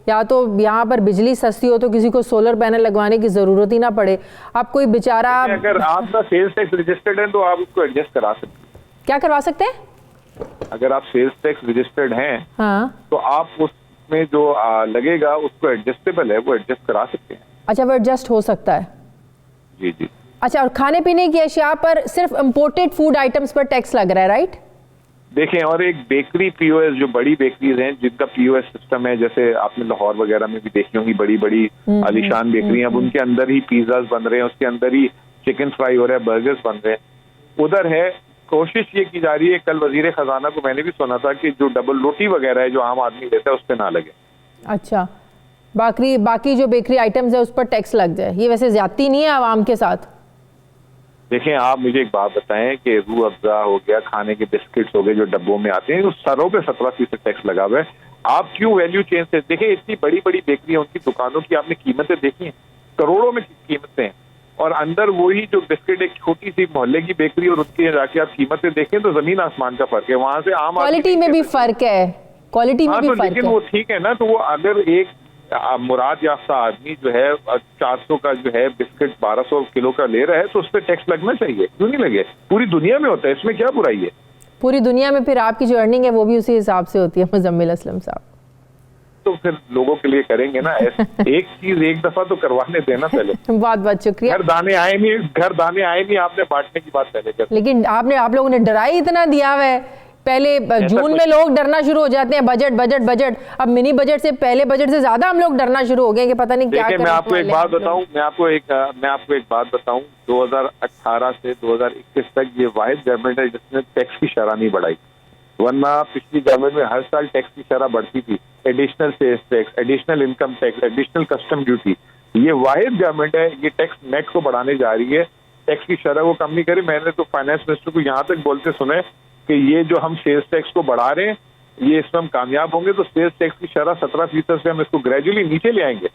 या तो यहाँ पर बिजली सस्ती हो तो किसी को सोलर पैनल लगवाने की जरूरत ही ना पड़े। अब कोई बेचारा, अगर आपका सेल्स टैक्स रजिस्टर्ड है तो आप उसको एडजस्ट करा सकते हैं। क्या करवा सकते हैं? अगर आप सेल्स टैक्स रजिस्टर्ड हैं, हाँ, तो आप उसमें जो लगेगा उसको एडजस्टेबल है, वो एडजस्ट करा सकते हैं। अच्छा, वो एडजस्ट हो सकता है? जी जी। अच्छा, और खाने पीने की अशिया पर सिर्फ इंपोर्टेड फूड आइटम्स पर टैक्स लग रहा है, राइट? देखें, और एक बेकरी पीओएस, जो बड़ी बेकरीज हैं जिनका पीओएस सिस्टम है, जैसे आपने लाहौर वगैरह में भी देखी होंगी, बड़ी बड़ी आलीशान बेकरी, अब उनके अंदर ही पिज्जाज बन रहे हैं, उसके अंदर ही चिकन फ्राई हो रहा है, बर्गर्स बन रहे हैं। उधर है, कोशिश ये की जा रही है, कल वजीर खजाना को मैंने भी सुना था कि जो डबल रोटी वगैरह है जो आम आदमी लेता है उस पर ना लगे। अच्छा, बाकी जो बेकरी आइटम्स है उस पर टैक्स लग जाए, ये वैसे ज्यादती नहीं है आवाम के साथ? देखें, आप मुझे एक बात बताएं कि रूह अफ़ज़ा हो गया, खाने के बिस्किट्स हो गए जो डब्बों में आते हैं, उस सरों पे 17% टैक्स लगा हुआ है। आप क्यों वैल्यू चेन से देखें, इतनी बड़ी बड़ी बेकरी है, उनकी दुकानों की आपने कीमतें देखी हैं, करोड़ों में कीमतें हैं, और अंदर वही जो बिस्किट एक छोटी सी मोहल्ले की बेकरी, और उसकी जाके आप कीमतें देखें तो जमीन आसमान का फर्क है। वहां से आम क्वालिटी में भी फर्क है, क्वालिटी में भी फर्क है। लेकिन वो ठीक है ना, तो वो अगर एक मुराद याफ्ता आदमी जो है 400 का जो है बिस्किट 1200 किलो का ले रहा है तो उस पर टैक्स लगना चाहिए, क्यों नहीं लगे? पूरी दुनिया में होता है, इसमें क्या बुराई है? पूरी दुनिया में फिर आपकी जो अर्निंग है वो भी उसी हिसाब से होती है, मुजम्मिल असलम साहब। तो फिर लोगों के लिए करेंगे ना, एक चीज एक दफा तो करवाने देना पहले। बहुत बहुत शुक्रिया। घर दाने आए नहीं, आपने बांटने की बात पहले कर, लेकिन आप लोगों ने डरा ही इतना दिया हुआ है। पहले जून में लोग डरना शुरू हो जाते हैं, बजट बजट बजट, अब मिनी बजट से, पहले बजट से ज्यादा हम लोग डरना शुरू हो गए कि पता नहीं क्या। मैं आपको एक बात बताऊं, मैं आपको एक बात बताऊं, 2018 से 2021 तक ये वाहिद गवर्नमेंट है जिसने टैक्स की शरह नहीं बढ़ाई, वरना पिछली गवर्नमेंट में हर साल टैक्स की शरह बढ़ती थी। Additional sales tax, additional income tax, additional custom duty, ये वाहिद गवर्नमेंट है, ये टैक्स नेट को बढ़ाने जा रही है। टैक्स की शरह को कम नहीं करे। मैंने तो फाइनेंस मिनिस्टर को यहाँ तक बोलते सुने कि ये जो हम सेल्स टैक्स को बढ़ा रहे हैं, ये इसमें हम कामयाब होंगे तो सेल्स टैक्स की शरह 17% से हम इसको ग्रेजुअली नीचे ले आएंगे।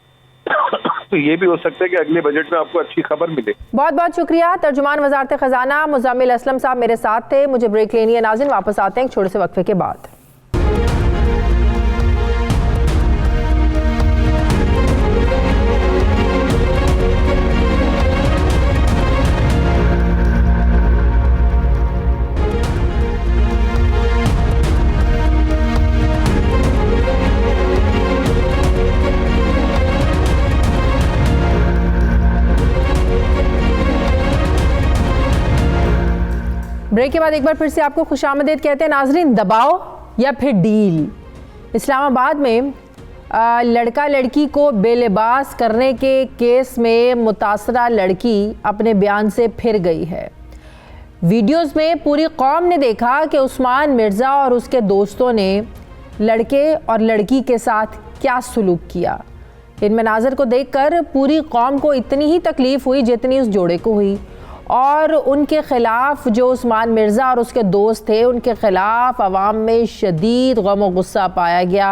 तो ये भी हो सकता है कि अगले बजट में आपको अच्छी खबर मिले। बहुत बहुत शुक्रिया। तर्जुमान वजारत खजाना मुज़म्मिल असलम साहब मेरे साथ थे। मुझे ब्रेक लेनी है नाज़रीन, वापस आते हैं एक छोटे से वक्फे के बाद। ब्रेक के बाद एक बार फिर से आपको खुशामदीद कहते हैं नाजरीन। दबाव या फिर डील। इस्लामाबाद में लड़का लड़की को बेलिबास करने के केस में मुतासरा लड़की अपने बयान से फिर गई है। वीडियोस में पूरी कौम ने देखा कि उस्मान मिर्ज़ा और उसके दोस्तों ने लड़के और लड़की के साथ क्या सलूक किया। इन मनाज़र को देखकर पूरी कौम को इतनी ही तकलीफ़ हुई जितनी उस जोड़े को हुई, और उनके ख़िलाफ़ जो उस्मान मिर्ज़ा और उसके दोस्त थे उनके ख़िलाफ़ अवाम में शदीद गम और गुस्सा पाया गया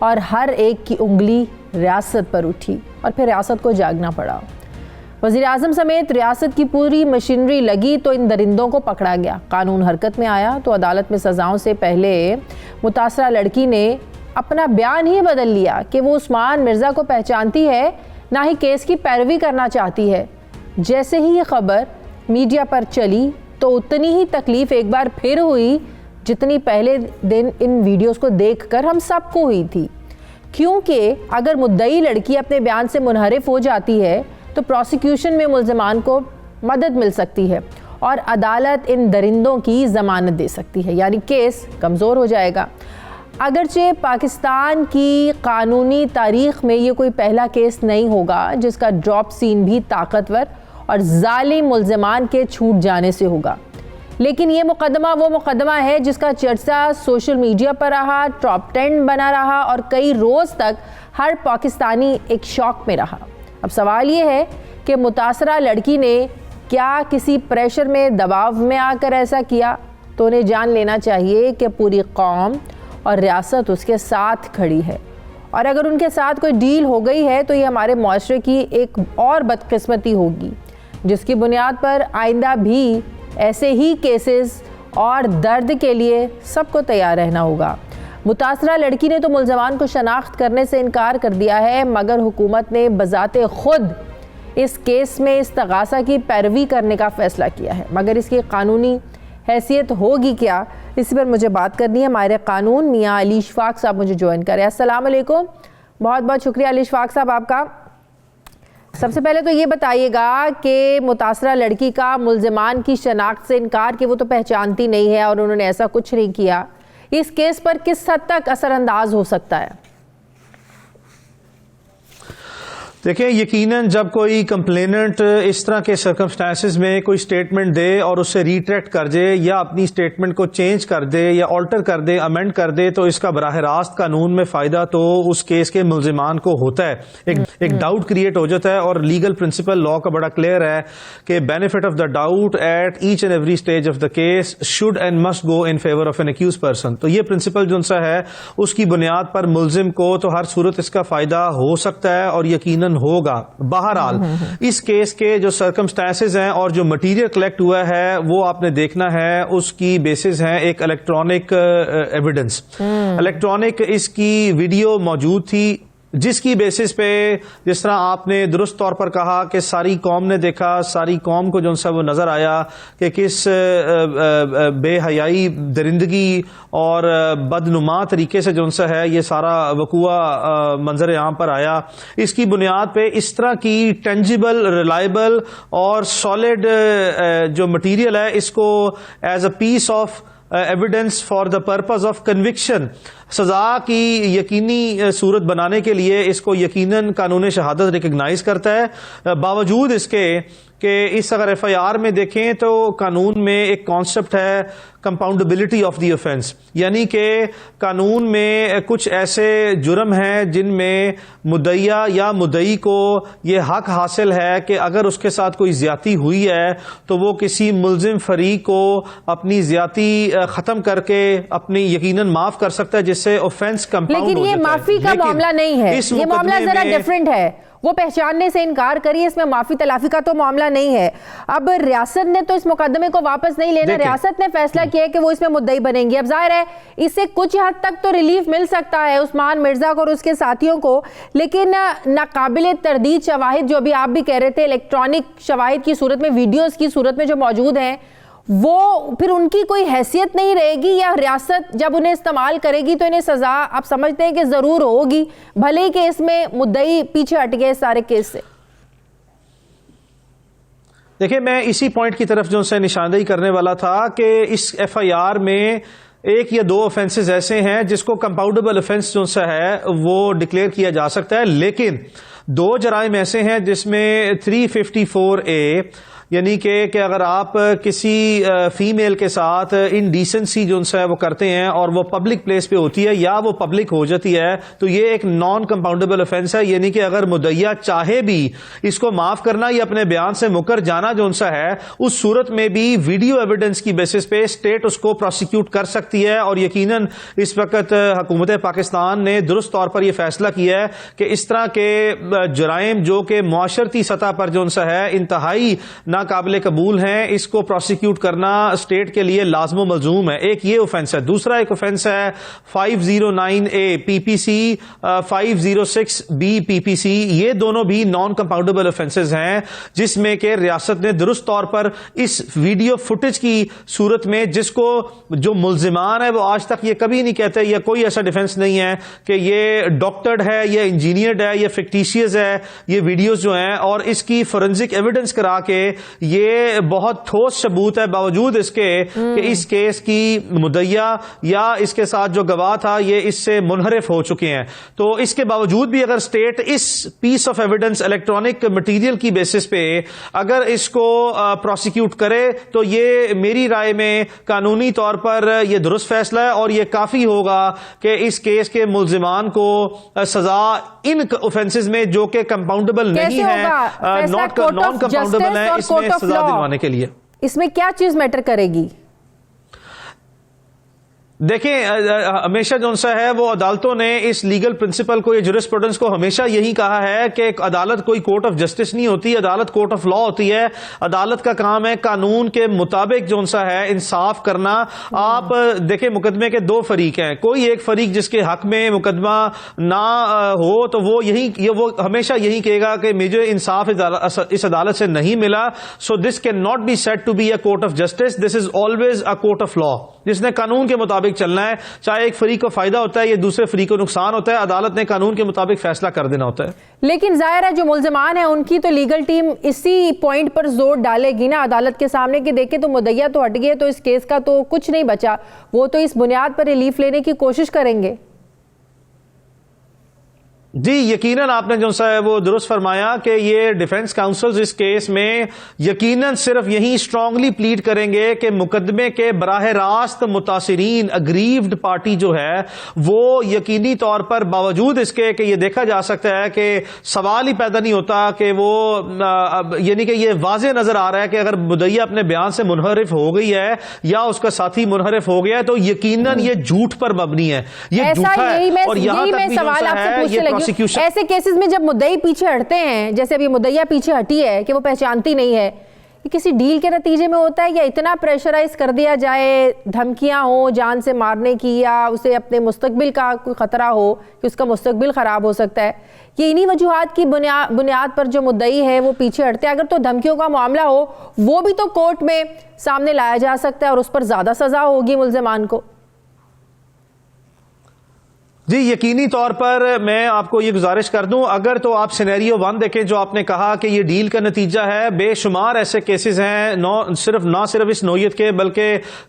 और हर एक की उंगली रियासत पर उठी और फिर रियासत को जागना पड़ा। वज़ीर आज़म समेत रियासत की पूरी मशीनरी लगी तो इन दरिंदों को पकड़ा गया, कानून हरकत में आया। तो अदालत में सज़ाओं से पहले मुतासरा लड़की ने अपना बयान ही बदल लिया कि वो उस्मान मिर्ज़ा को पहचानती है, ना ही केस की पैरवी करना चाहती है। जैसे ही ये खबर मीडिया पर चली तो उतनी ही तकलीफ़ एक बार फिर हुई जितनी पहले दिन इन वीडियोस को देखकर हम सबको हुई थी, क्योंकि अगर मुद्दई लड़की अपने बयान से मुनहरिफ हो जाती है तो प्रोसिक्यूशन में मुल्ज़मान को मदद मिल सकती है और अदालत इन दरिंदों की ज़मानत दे सकती है, यानी केस कमज़ोर हो जाएगा। अगरचे पाकिस्तान की कानूनी तारीख़ में ये कोई पहला केस नहीं होगा जिसका ड्रॉप सीन भी ताकतवर और जालिम मुल्ज़मान के छूट जाने से होगा, लेकिन ये मुकदमा वो मुकदमा है जिसका चर्चा सोशल मीडिया पर रहा, टॉप 10 बना रहा और कई रोज़ तक हर पाकिस्तानी एक शौक में रहा। अब सवाल ये है कि मुतासरा लड़की ने क्या किसी प्रेशर में, दबाव में आकर ऐसा किया? तो उन्हें जान लेना चाहिए कि पूरी कौम और रियासत उसके साथ खड़ी है, और अगर उनके साथ कोई डील हो गई है तो ये हमारे मुआशरे की एक और बदकिस्मती होगी जिसकी बुनियाद पर आइंदा भी ऐसे ही केसेस और दर्द के लिए सबको तैयार रहना होगा। मुतासरा लड़की ने तो मुल्ज़मान को शनाख्त करने से इनकार कर दिया है, मगर हुकूमत ने बज़ाते खुद इस केस में इस्तगासा की पैरवी करने का फ़ैसला किया है, मगर इसकी कानूनी हैसियत होगी क्या, इसी पर मुझे बात करनी है। हमारे कानून मियाँ अली इशफाक साहब मुझे ज्वाइन करें। अस्सलाम वालेकुम। बहुत बहुत शुक्रिया अली इशफाक साहब आपका। सबसे पहले तो ये बताइएगा कि मुतासरा लड़की का मुल्ज़मान की शनाख्त से इनकार कि वो तो पहचानती नहीं है और उन्होंने ऐसा कुछ नहीं किया, इस केस पर किस हद तक असरअंदाज हो सकता है? देखिए, यकीनन जब कोई कंप्लेनेंट इस तरह के सर्कमस्टांसेस में कोई स्टेटमेंट दे और उससे रिट्रैक्ट कर दे या अपनी स्टेटमेंट को चेंज कर दे या ऑल्टर कर दे, अमेंड कर दे, तो इसका बराह रास्त कानून में फ़ायदा तो उस केस के मुल्ज़िमान को होता है। एक डाउट क्रिएट हो जाता है और लीगल प्रिंसिपल लॉ का बड़ा क्लियर है कि benefit of the doubt at each and every stage of the case should and must go in favour of an accused person. तो ये प्रिंसिपल जो सा है उसकी बुनियाद पर मुल्ज़िम को तो हर सूरत इसका फ़ायदा हो सकता है और यकीनन होगा। बहरहाल इस केस के जो सर्कमस्टेंसेस हैं और जो मटेरियल कलेक्ट हुआ है वो आपने देखना है, उसकी बेसिस है एक इलेक्ट्रॉनिक एविडेंस। इलेक्ट्रॉनिक इसकी वीडियो मौजूद थी जिसकी बेसिस पे, जिस तरह आपने दुरुस्त तौर पर कहा कि सारी कौम ने देखा, सारी कौम को जो सा वो नजर आया कि किस बेहयाई, दरिंदगी और बदनुमा तरीके से जो सा है ये सारा वकूआ मंजर यहाँ पर आया। इसकी बुनियाद पे इस तरह की टेंजिबल, रिलायबल और सॉलिड जो मटीरियल है इसको as a piece of evidence for the purpose of conviction सज़ा की यकीनी सूरत बनाने के लिए इसको यकीनन कानून शहादत रिकग्नाइज करता है, बावजूद इसके कि इस अगर FIR में देखें तो कानून में एक कॉन्सेप्ट है कंपाउंडेबिलिटी ऑफ द ऑफेंस, यानी कि कानून में कुछ ऐसे जुर्म हैं जिनमें मुद्दइया या मुद्दई को ये हक हासिल है कि अगर उसके साथ कोई ज्यादती हुई है तो वो किसी मुल्जिम फरीक को अपनी ज्यादती ख़त्म करके अपनी यकीनन माफ़ कर सकता है, जिससे ऑफेंस कंपाउंड हो जाता है। लेकिन ये माफ़ी का मामला नहीं है, ये मामला ज़रा डिफरेंट है। वो पहचानने से इनकार करिए, इसमें माफी तलाफी का तो मामला नहीं है। अब रियासत ने तो इस मुकदमे को वापस नहीं लेना, रियासत ने फैसला किया है कि वो इसमें मुद्दई बनेंगी। अब जाहिर है इससे कुछ हद तक तो रिलीफ मिल सकता है उस्मान मिर्जा को और उसके साथियों को, लेकिन नाकाबिले तरदीद शवाहिद जो अभी आप भी कह रहे थे, इलेक्ट्रॉनिक शवाहिद की सूरत में, वीडियोस की सूरत में जो मौजूद हैं, वो फिर उनकी कोई हैसियत नहीं रहेगी, या रियासत जब उन्हें इस्तेमाल करेगी तो इन्हें सजा आप समझते हैं कि जरूर होगी, भले ही कि इसमें मुद्दई पीछे हट गए सारे केस से? देखिए, मैं इसी पॉइंट की तरफ जो से निशानदेही करने वाला था कि इस FIR में एक या दो ऑफेंसेस ऐसे हैं जिसको कंपाउंडेबल ऑफेंस जो सा है वो डिक्लेयर किया जा सकता है, लेकिन दो जराइम ऐसे हैं जिसमें 354A यानी कि अगर आप किसी फीमेल के साथ इनडिसेंसी जो है वो करते हैं और वो पब्लिक प्लेस पे होती है या वो पब्लिक हो जाती है, तो ये एक नॉन कंपाउंडेबल ऑफेंस है। यानी कि अगर मुद्दइया चाहे भी इसको माफ करना या अपने बयान से मुकर जाना जो सा है, उस सूरत में भी वीडियो एविडेंस की बेसिस पे स्टेट उसको प्रोसिक्यूट कर सकती है। और यकीनन इस वक्त हुकूमत पाकिस्तान ने दुरुस्त तौर पर यह फैसला किया है कि इस तरह के जराइम जो कि मुआशरती सतह पर जो सा है इंतहाई काबिल कबूल हैं, इसको प्रोसिक्यूट करना स्टेट के लिए लाजमो मलजूम है। एक ये ऑफेंस है। दूसरा एक ऑफेंस है 509A PPC, 506B PPC। ये दोनों भी नॉन कंपाउंडेबल ऑफेंसेस हैं, जिसमें कि रियासत ने दुरुस्त तौर पर इस वीडियो फुटेज की सूरत में, जिसको जो मुल्जिमान है वो आज तक ये कभी नहीं कहते, या कोई ऐसा डिफेंस नहीं है कि ये डॉक्टर्ड है या इंजीनियर्ड है या फिक्टिशियस है, ये वीडियोस जो हैं, और इसकी फोरेंसिक एविडेंस करा के ये बहुत ठोस सबूत है, बावजूद इसके कि इस केस की मुद्दइया या इसके साथ जो गवाह था ये इससे मुनहरिफ हो चुके हैं। तो इसके बावजूद भी अगर स्टेट इस piece of evidence electronic material की बेसिस पे अगर इसको प्रोसिक्यूट करे, तो ये मेरी राय में कानूनी तौर पर यह दुरुस्त फैसला है और यह काफी होगा कि इस केस के मुल्जिमान को सजा इन ऑफेंसेस में जो कि कंपाउंडेबल नहीं है, नॉन कंपाउंडेबल है, इसमें सजा दिलवाने के लिए। इसमें क्या चीज मैटर करेगी? देखें, हमेशा जो सा है वो अदालतों ने इस लीगल प्रिंसिपल को, ये जुरिस्प्रूडेंस को हमेशा यही कहा है कि अदालत कोई कोर्ट ऑफ जस्टिस नहीं होती, अदालत कोर्ट ऑफ लॉ होती है। अदालत का काम है कानून के मुताबिक जो सा है इंसाफ करना। आप देखें, मुकदमे के दो फरीक हैं, कोई एक फरीक जिसके हक में मुकदमा ना हो तो वो हमेशा यही कहेगा कि मुझे इंसाफ इस अदालत से नहीं मिला। So this can not be said to be a court of justice, this is always a court of law, जिसने कानून के मुताबिक चलना है। चाहे एक फरीक को फायदा होता है या दूसरे फरीक को नुकसान होता है, अदालत ने कानून के मुताबिक फैसला कर देना होता है। लेकिन जाहिर है जो मुल्जिमान है उनकी तो लीगल टीम इसी पॉइंट पर जोर डालेगी ना अदालत के सामने कि देखे तो मुद्दइया तो हट गए, तो इस केस का तो कुछ नहीं बचा। वो तो इस बुनियाद पर रिलीफ लेने की कोशिश करेंगे। जी, यकीनन आपने जो सा है वो दुरुस्त फरमाया कि ये डिफेंस काउंसिल्स इस केस में यकीनन सिर्फ यही स्ट्रांगली प्लीड करेंगे कि मुकदमे के बराह रास्त मुतासिरीन अग्रीव्ड पार्टी जो है वो यकीनी तौर पर, बावजूद इसके कि ये देखा जा सकता है कि सवाल ही पैदा नहीं होता कि वो यानी कि ये वाज़ेह नजर आ रहा है कि अगर मुद्दइया अपने बयान से मुनहरिफ हो गई है या उसका साथी मुनहरिफ हो गया है, तो यकीनन ये झूठ पर मबनी है, ये झूठा है। और यहां तक भी सवाल आपसे पूछने लगी, ऐसे केसेस में जब मुद्दई पीछे हटते हैं, जैसे अभी मुद्दइया पीछे हटी है कि वो पहचानती नहीं है, ये किसी डील के नतीजे में होता है या इतना प्रेशराइज कर दिया जाए, धमकियां हो जान से मारने की या उसे अपने मुस्तकबिल का कोई खतरा हो कि उसका मुस्तकबिल खराब हो सकता है, ये इन्हीं वजूहात की बुनियाद पर जो मुद्दई है वो पीछे हटते हैं? अगर तो धमकियों का मामला हो वो भी तो कोर्ट में सामने लाया जा सकता है और उस पर ज्यादा सजा होगी मुल्जिमान को। जी, यकीनी तौर पर मैं आपको ये गुजारिश कर दूं, अगर तो आप सिनेरियो 1 देखें जो आपने कहा कि ये डील का नतीजा है, बेशुमार ऐसे केसेस हैं ना सिर्फ इस नौयत के बल्कि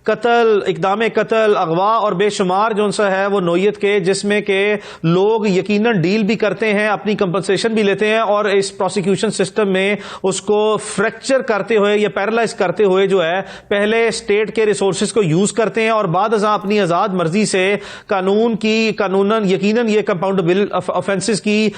कत्ल, इकदाम कत्ल, अगवा और बेशुमार जो सा है वो नौयत के, जिसमें के लोग यकीनन डील भी करते हैं, अपनी कंपनसेशन भी लेते हैं और इस प्रोसिक्यूशन सिस्टम में उसको फ्रैक्चर करते हुए या पैरालाइज करते हुए जो है पहले स्टेट के रिसोर्सेज को यूज करते हैं और बाद अपनी आजाद मर्जी से कानूनन यकीनन ये कंपाउंडेबल ऑफेंसेस की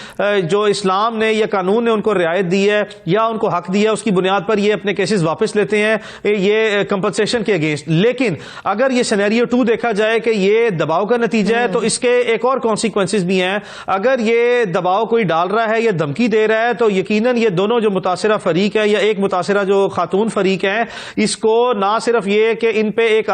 जो इस्लाम ने या कानून ने उनको रियायत दी है या उनको हक दिया है, उसकी बुनियाद पर ये अपने केसेस वापस लेते हैं ये कंपनसेशन के अगेंस्ट। लेकिन अगर ये सिनेरियो 2 देखा जाए कि ये दबाव का नतीजा है, तो इसके एक और कॉन्सिक्वेंसेस भी हैं। अगर ये दबाव कोई डाल रहा है या धमकी दे रहा है, तो यकीनन ये दोनों जो मुतासिरा फरीक है या एक मुतासिरा जो खातून फरीक है, इसको ना सिर्फ ये कि इन पे एक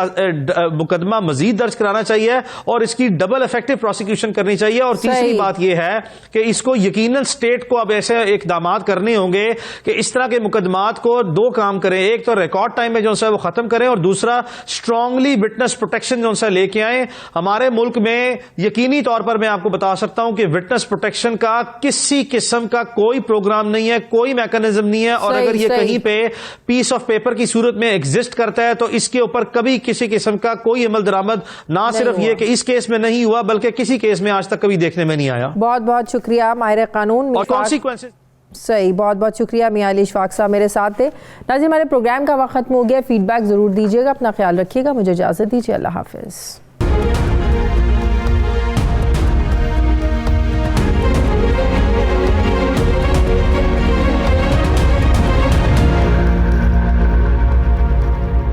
मुकदमा मजीद दर्ज कराना चाहिए और इसकी डबल इफेक्टिव प्रोसिक्यूशन करनी चाहिए। और तीसरी बात यह है कि इसको यकीनन स्टेट को अब ऐसे इकदामात करने होंगे कि इस तरह के मुकदमात को 2 काम करें, एक तो रिकॉर्ड टाइम में जो सा वो खत्म करें और दूसरा स्ट्रांगली विटनेस प्रोटेक्शन जो सा लेके आए। हमारे मुल्क में यकीनी तौर पर मैं आपको बता सकता हूं कि विटनेस प्रोटेक्शन का किसी किस्म का कोई प्रोग्राम नहीं है, कोई मैकेनिज्म नहीं है और अगर ये कहीं पे पीस ऑफ पेपर की सूरत में एग्जिस्ट करता है तो इसके ऊपर कभी किसी किस्म का कोई अमल दरामद ना सिर्फ ये कि इस केस में नहीं हुआ बल्कि किसी केस में आज तक कभी देखने में नहीं आया। बहुत बहुत शुक्रिया माहिर कानून और कॉन्सिक्वेंसेस। सही, बहुत बहुत शुक्रिया मियां अली इशफाक साहब मेरे साथ थे। नाज़रीन, हमारे प्रोग्राम का वक्त खत्म हो गया। फीडबैक जरूर दीजिएगा, अपना ख्याल रखिएगा, मुझे इजाजत दीजिए, अल्लाह हाफिज।